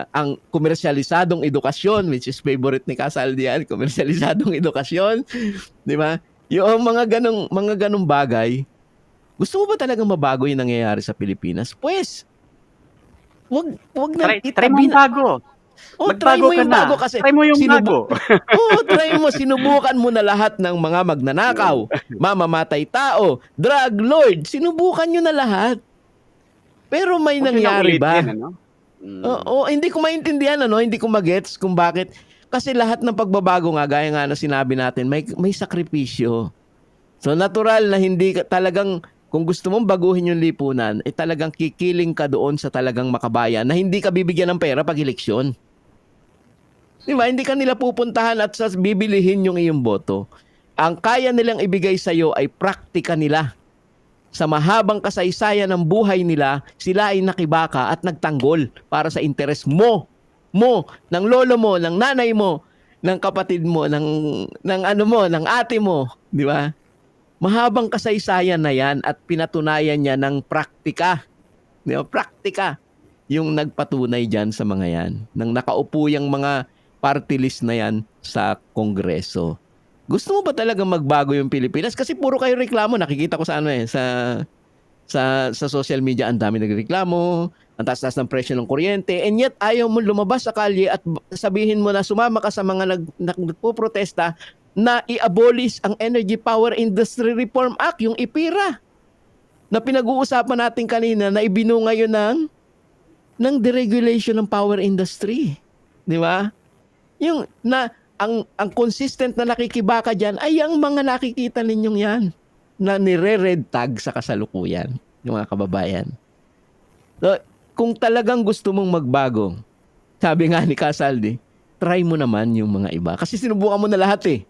Speaker 2: ang komersyalisadong edukasyon, which is favorite ni Kasal diyan, komersyalisadong edukasyon, di ba? Yung mga ganong bagay. Gusto mo ba talagang mabago yung nangyayari sa Pilipinas? Pues, wag na
Speaker 4: Try mo yung bago.
Speaker 2: try mo yung bago kasi
Speaker 4: Try mo yung bago.
Speaker 2: try mo, sinubukan mo na lahat ng mga magnanakaw, mamamatay tao, drug lord, sinubukan nyo na lahat. Pero may nangyari ba? Hindi ko maintindihan, hindi ko magets kung bakit. Kasi lahat ng pagbabago nga, gaya nga na sinabi natin, may sakripisyo. So natural na hindi talagang, kung gusto mong baguhin yung lipunan, talagang kikiling ka doon sa talagang makabayan na hindi ka bibigyan ng pera pag eleksyon. Di ba? Hindi ka nila pupuntahan at bibilihin yung iyong boto. Ang kaya nilang ibigay sa iyo ay praktika nila. Sa mahabang kasaysayan ng buhay nila, sila ay nakibaka at nagtanggol para sa interes mo, ng lolo mo, ng nanay mo, ng kapatid mo, ng ate mo, di ba? Mahabang kasaysayan na yan at pinatunayan niya ng praktika. Di ba? Praktika yung nagpatunay dyan sa mga yan. Nang nakaupo yung mga party list na yan sa Kongreso. Gusto mo ba talaga magbago yung Pilipinas? Kasi puro kayo reklamo. Nakikita ko sa sa social media, ang dami nagreklamo, ang taas-taas ng presyo ng kuryente, and yet ayaw mo lumabas sa kalye at sabihin mo na sumama ka sa mga nagpo-protesta na i-abolish ang Energy Power Industry Reform Act, yung IPIRA, na pinag-uusapan natin kanina na ibinunga yun ng deregulation ng power industry. Di ba? Yung ang consistent na nakikibaka dyan ay ang mga nakikita ninyong yan na nire-red tag sa kasalukuyan, yung mga kababayan. So, kung talagang gusto mong magbago, sabi nga ni Casaldi, try mo naman yung mga iba. Kasi sinubukan mo na lahat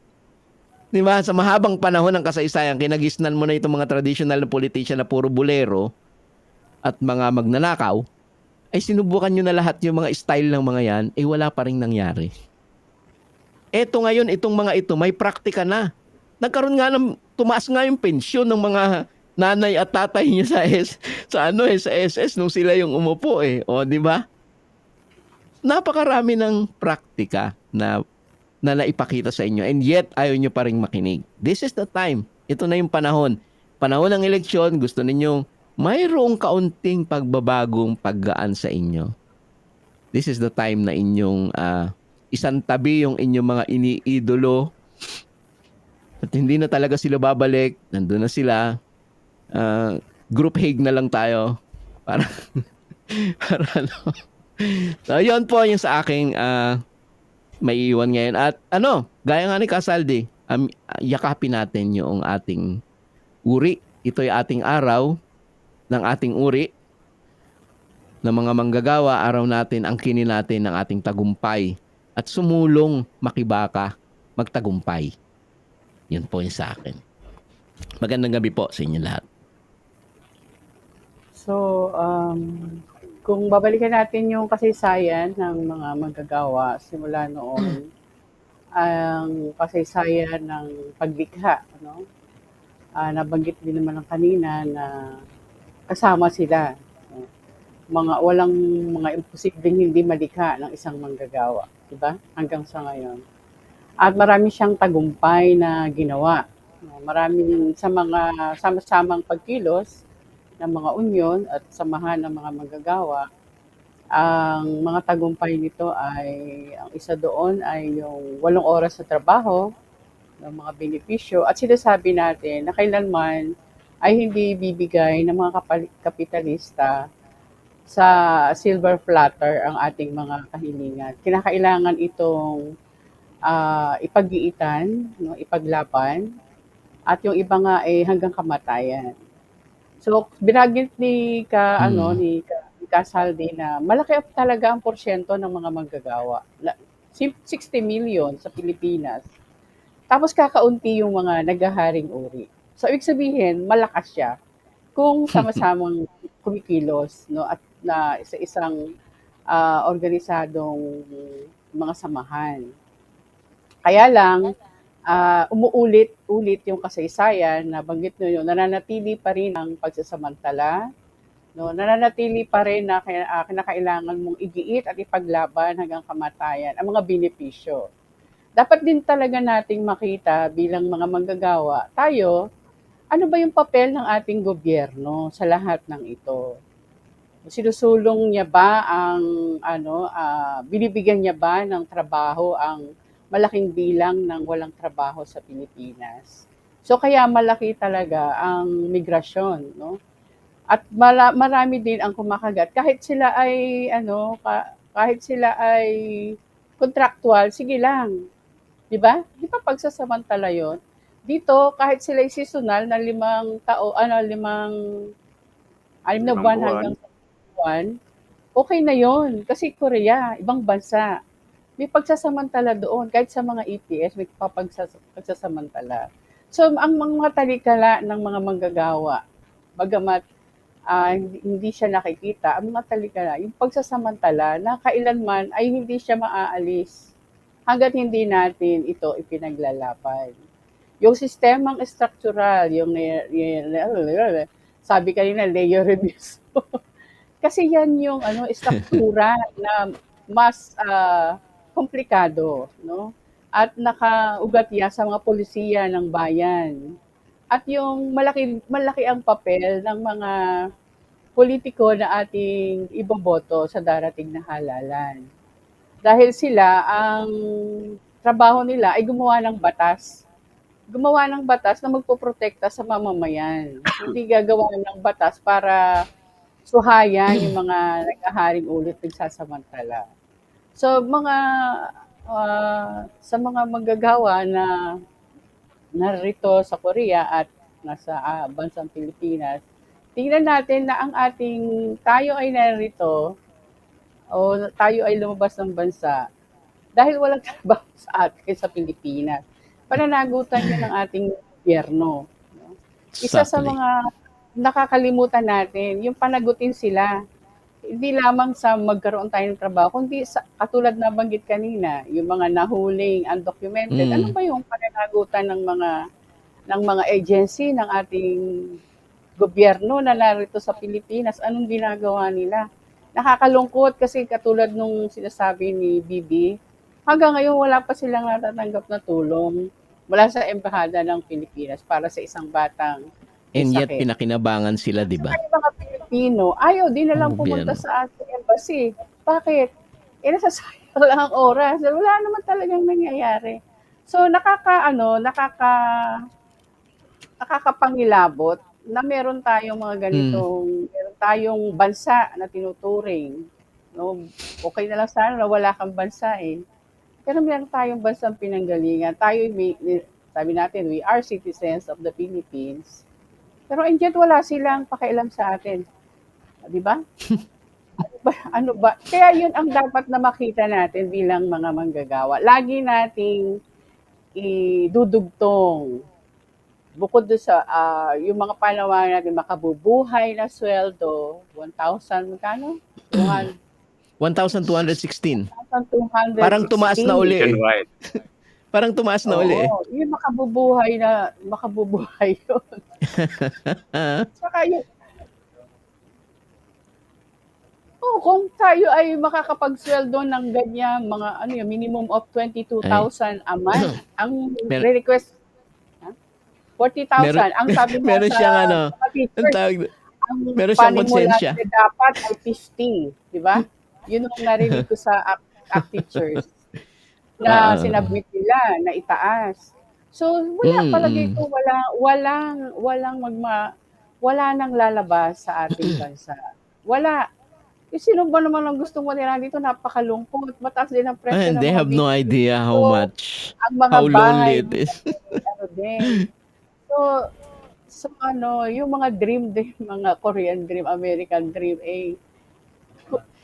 Speaker 2: Di ba? Sa mahabang panahon ng kasaysayan, kinagisnan mo na itong mga traditional na politician na puro bulero at mga magnanakaw, ay sinubukan nyo na lahat yung mga style ng mga yan, wala pa rin nangyari. Eto ngayon, itong mga ito, may praktika na. Nagkaroon nga ng tumaas nga yung pensyon ng mga nanay at tatay niyo sa SS nung sila yung umupo eh. O, di ba? Napakarami ng praktika na naipakita sa inyo and yet ayaw nyo pa rin makinig. This is the time. Ito na yung panahon. Panahon ng eleksyon, gusto ninyong mayroong kaunting pagbabagong paggaan sa inyo. This is the time na inyong isantabi yung inyong mga iniidolo at hindi na talaga sila babalik. Nandun na sila. Group hug na lang tayo para para ano. So, yun po yung sa aking may iwan ngayon. At gaya nga ni Kasaldi, yakapin natin yung ating uri. Ito'y ating araw ng ating uri ng mga manggagawa. Araw natin, angkinin natin ng ating tagumpay at sumulong makibaka, magtagumpay. Yun po yung sa akin. Magandang gabi po sa inyo lahat.
Speaker 3: So, kung babalikan natin yung kasaysayan ng mga manggagawa simula noon, ang kasaysayan ng paglikha, ano? Nabanggit din naman ng kanina na kasama sila. Walang mga imposibleng hindi malikha ng isang manggagawa, di ba? Hanggang sa ngayon. At marami siyang tagumpay na ginawa. Maraming sa mga sama-samang pagkilos ng mga unyon at samahan ng mga manggagawa, ang mga tagumpay nito ay, ang isa doon ay yung 8 oras sa trabaho, ng mga benepisyo, at sinasabi natin na kailanman ay hindi bibigay ng mga kapitalista sa silver platter ang ating mga kahilingan. Kinakailangan itong ipag-iitan, no, ipaglaban, at yung iba nga ay hanggang kamatayan. So, binagit ni Kasaldi na malaki talaga ang porsyento ng mga manggagawa. 60 million sa Pilipinas. Tapos kakaunti yung mga naghaharing uri. So, ibig sabihin, malakas siya kung sama-samang kumikilos, no, at na isang organisadong mga samahan. Kaya lang, umuulit-ulit yung kasaysayan na banggit nyo yun, nananatili pa rin ang pagsasamantala, no? Nananatili pa rin na kinakailangan mong igiit at ipaglaban hanggang kamatayan ang mga benepisyo. Dapat din talaga nating makita bilang mga manggagawa, tayo, ano ba yung papel ng ating gobyerno sa lahat ng ito? Sinusulong niya ba binibigyan niya ba ng trabaho ang malaking bilang ng walang trabaho sa Pilipinas? So kaya malaki talaga ang migrasyon, no? At marami din ang kumakagat kahit sila ay contractual, sige lang. 'Di ba? Di ba pagsasamantala 'yon? Dito kahit sila ay seasonal na 5 na buwan hanggang 7 buwan, okay na 'yon kasi Korea, ibang bansa. May pagsasamantala doon kahit sa mga EPS may pagsasamantala. So ang mga talikala ng mga manggagawa, bagamat hindi siya nakikita, ang mga talikala, yung pagsasamantala na kailanman ay hindi siya maaalis hangga't hindi natin ito ipinaglalaban. Yung sistemang structural, yung sabi kanina, layer reviews. Kasi yan yung struktura na mas komplikado, no? At nakaugatya sa mga polisiya ng bayan. At yung malaki ang papel ng mga politiko na ating iboboto sa darating na halalan. Dahil sila, ang trabaho nila ay gumawa ng batas. Gumawa ng batas na magpoprotekta sa mamamayan. Hindi gagawa ng batas para suhayan yung mga naghaharing ulit nagsasamantala. So sa mga manggagawa na narito sa Korea at nasa bansang Pilipinas, tingnan natin na tayo ay narito o tayo ay lumabas ng bansa dahil walang trabaho sa atin sa Pilipinas. Pananagutan yun ng ating gobyerno. No? Isa sa mga nakakalimutan natin, yung panagutin sila. Hindi lamang sa magkaroon tayo ng trabaho, kundi katulad na banggit kanina, yung mga nahuling, undocumented. Ano ba yung pananagutan ng mga ng mga agency ng ating gobyerno na narito sa Pilipinas, anong ginagawa nila? Nakakalungkot kasi katulad nung sinasabi ni Bibi, hanggang ngayon wala pa silang natatanggap na tulong mula sa Embahada ng Pilipinas para sa isang batang may
Speaker 2: And yet
Speaker 3: sakit.
Speaker 2: pinakinabangan sila, di ba?
Speaker 3: Yung mga Pilipino, ayaw din na lang
Speaker 2: Ang
Speaker 3: pumunta
Speaker 2: gobyerno.
Speaker 3: sa ating embassy. Bakit? Nasasayang lang ang oras. Wala naman talagang nangyayari. So nakakapangilabot na meron tayong mga meron tayong bansa na tinuturing. No? Okay na lang sana na wala kang bansa eh. Pero meron tayong bansang pinanggalingan. Sabi natin, we are citizens of the Philippines. Pero and yet wala silang pakialam sa atin. Di ba? Ano ba? Kaya yun ang dapat na makita natin bilang mga manggagawa. Lagi nating idudugtong. Bukod doon sa yung mga panawagan natin, makabubuhay na sweldo, 1,000, magkano?
Speaker 2: 1,216.
Speaker 3: 1,216.
Speaker 2: Parang tumaas na uli eh.
Speaker 4: Nationwide.
Speaker 2: Parang tumaas na uli eh.
Speaker 3: Oo, yung makabubuhay yun. Saka yun, kung tayo ay makakapagsweldo ng ganyan, mga minimum of 22,000 a month, ang
Speaker 2: Mer-
Speaker 3: request, 40,000. Ang sabi mo
Speaker 2: meron
Speaker 3: sa
Speaker 2: siyang
Speaker 3: mga
Speaker 2: ang
Speaker 3: teachers,
Speaker 2: tawag,
Speaker 3: ang
Speaker 2: meron siyang
Speaker 3: panimula
Speaker 2: konsensya.
Speaker 3: na dapat ay 50, di ba? Yun ang narinig ko sa act teachers na sinabmit nila na itaas. So palagay ko wala nang lalabas sa ating bansa. Wala. Sino ba naman ang gustong manira dito? Napakalungkot. Mataas din ang presyo ng
Speaker 2: They
Speaker 3: mga
Speaker 2: have no
Speaker 3: bilihin
Speaker 2: idea how
Speaker 3: dito.
Speaker 2: much,
Speaker 3: Ang mga
Speaker 2: how lonely
Speaker 3: bahay
Speaker 2: it is.
Speaker 3: din. So yung mga dream din, mga Korean dream, American dream,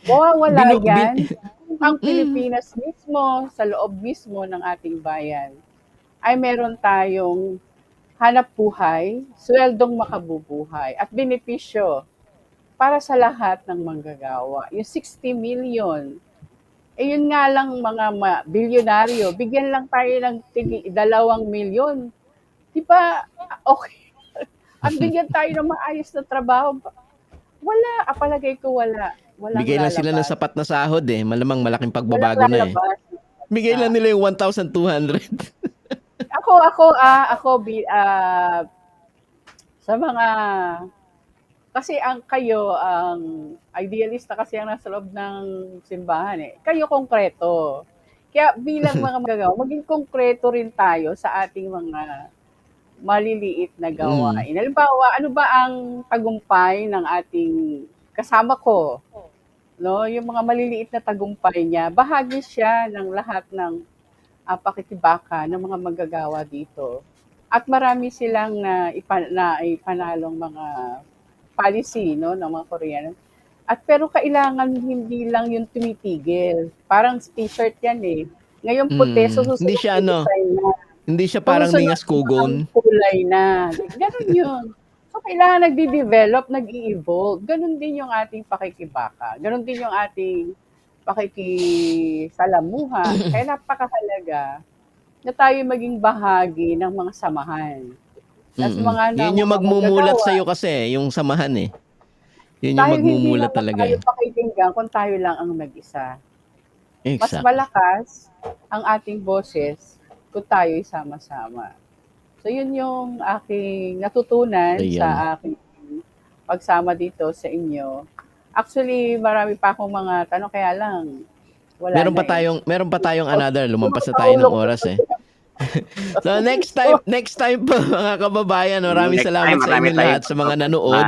Speaker 3: mawawala
Speaker 2: Binu-
Speaker 3: yan
Speaker 2: bin-
Speaker 3: kung ang Pilipinas mismo, sa loob mismo ng ating bayan, ay meron tayong hanap buhay, sweldong makabubuhay, at benepisyo para sa lahat ng manggagawa. Yung 60 million, yun nga lang mga bilyonaryo, bigyan lang tayo ng 2 milyon. Di ba, okay. At bigyan tayo ng maayos na trabaho. Wala, palagay ko wala. Walang
Speaker 2: Bigay lang sila ng
Speaker 3: lalabas.
Speaker 2: sapat na sahod eh. Malamang malaking
Speaker 3: Walang
Speaker 2: pagbabago na eh.
Speaker 3: lalabas.
Speaker 2: Bigay lang nila yung 1,200.
Speaker 3: Sa mga, kasi ang idealista kasi ang nasa loob ng simbahan eh. Kayo konkreto. Kaya bilang mga magagawa, maging konkreto rin tayo sa ating mga maliliit na gawain. Halimbawa, ano ba ang tagumpay ng ating kasama ko? No, yung mga maliliit na tagumpay niya, bahagi siya ng lahat ng pakikibaka ng mga manggagawa dito. At marami silang ipanalong mga policy no ng mga Koreano. At pero kailangan hindi lang yung tumitigil. Parang t-shirt yan eh. Ngayon puti, so susunod
Speaker 2: Hindi siya
Speaker 3: design na.
Speaker 2: Hindi siya parang
Speaker 3: Susunod
Speaker 2: ningas kugon.
Speaker 3: ibang kulay na. Ganun yun. So, kailangan nagdi-develop, nag-i-evolve. Ganun din yung ating pakikibaka. Ganun din yung ating pakikisalamuha. Kaya napakahalaga na tayo maging bahagi ng mga samahan. At
Speaker 2: Yun yung magmumulat sa'yo kasi, yung samahan eh. Yun yung
Speaker 3: dahil hindi
Speaker 2: magmumulat
Speaker 3: naman
Speaker 2: talaga
Speaker 3: tayo
Speaker 2: eh.
Speaker 3: pakikinggan kung tayo lang ang mag-isa. Mas
Speaker 2: Exact.
Speaker 3: malakas ang ating boses kung tayo sama-sama. So yun yung aking natutunan
Speaker 2: Ayan.
Speaker 3: sa aking pagsama dito sa inyo. Actually, marami pa akong mga tanong, kaya lang wala
Speaker 2: Meron
Speaker 3: na
Speaker 2: meron pa tayong another, lumampas na tayo ng oras eh. So next time po mga kababayan, maraming
Speaker 4: Next
Speaker 2: salamat
Speaker 4: time,
Speaker 2: sa
Speaker 4: marami
Speaker 2: inyo lahat
Speaker 4: tayong
Speaker 2: sa mga nanood,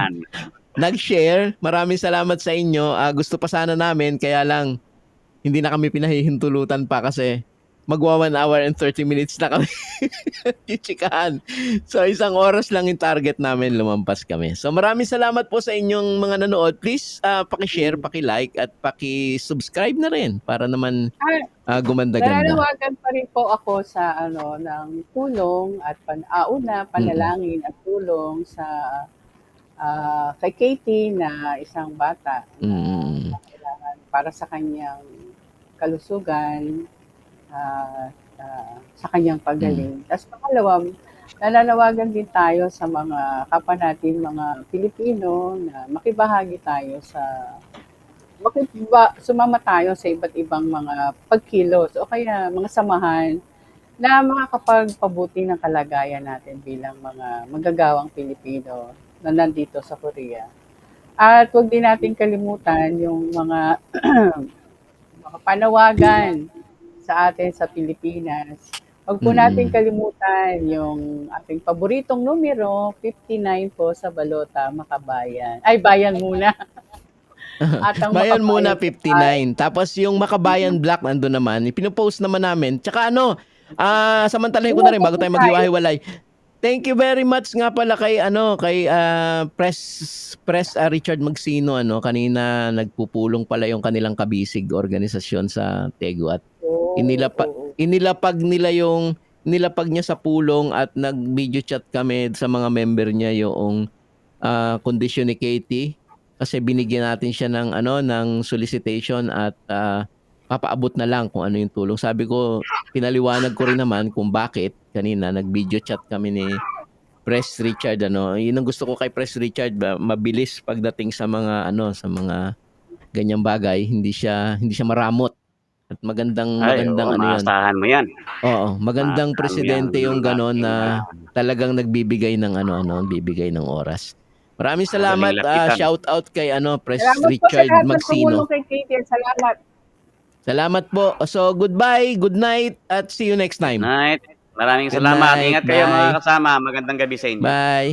Speaker 2: nag-share. Maraming salamat sa inyo. Gusto pa sana namin, kaya lang hindi na kami pinahihintulutan pa kasi magwa 1 hour and 30 minutes na kami chichikahan. So 1 oras lang yung target namin, lumampas kami. So maraming salamat po sa inyong mga nanood. Please paki-share, paki-like at paki-subscribe na rin para naman gumanda-ganda.
Speaker 3: Nananawagan pa rin po ako sa ng tulong at panalangin at tulong sa kay Katie na isang bata na kailangan para sa kanyang kalusugan, sa kanyang paggaling. Tapos pangalawa, nananawagan din tayo sa mga kapwa natin, mga Pilipino, na makibahagi tayo sumama tayo sa iba't ibang mga pagkilos o kaya mga samahan na makakapagpabuti ng kalagayan natin bilang mga manggagawang Pilipino na nandito sa Korea. At huwag din natin kalimutan yung mga mga panawagan sa atin sa Pilipinas. Huwag po natin kalimutan yung ating paboritong numero, 59 po sa Balota, Makabayan. Ay, bayan muna. At ang
Speaker 2: Bayan muna
Speaker 3: Makabayan
Speaker 2: 59. Tapos yung Makabayan Black nandun naman, ipinopost naman namin. Tsaka samantalahin ko na rin bago tayo maghiwa-hiwalay. Thank you very much nga pala kay Press Richard Magsino kanina nagpupulong pala yung kanilang kabisig organisasyon sa Tegu at inilapag niya sa pulong at nag-video chat kami sa mga member niya yung kondisyon ni Katie kasi binigyan natin siya ng solicitation at papaabot na lang kung ano yung tulong. Sabi ko, pinaliwanag ko rin naman kung bakit kanina nag-video chat kami ni Press Richard Yun ang gusto ko kay Press Richard, mabilis pagdating sa mga sa mga ganyang bagay, hindi siya maramot. At magandang yun.
Speaker 4: Maasahan mo yan.
Speaker 2: Oo, magandang
Speaker 4: Maasahan mo
Speaker 2: presidente
Speaker 4: yan.
Speaker 2: yung gano'n na talagang nagbibigay ng bibigay ng oras. Maraming salamat.
Speaker 4: lapitan.
Speaker 2: Shout out kay Press
Speaker 3: Salamat po sa
Speaker 2: Richard
Speaker 3: lahat ng
Speaker 2: Magsino.
Speaker 3: tumulong kay Katie. Salamat.
Speaker 2: Salamat po. So goodbye, good night at see you next time.
Speaker 4: Night. Maraming
Speaker 2: Good
Speaker 4: salamat.
Speaker 2: night.
Speaker 4: Ingat kayo
Speaker 2: Bye.
Speaker 4: mga kasama. Magandang gabi sa inyo.
Speaker 2: Bye.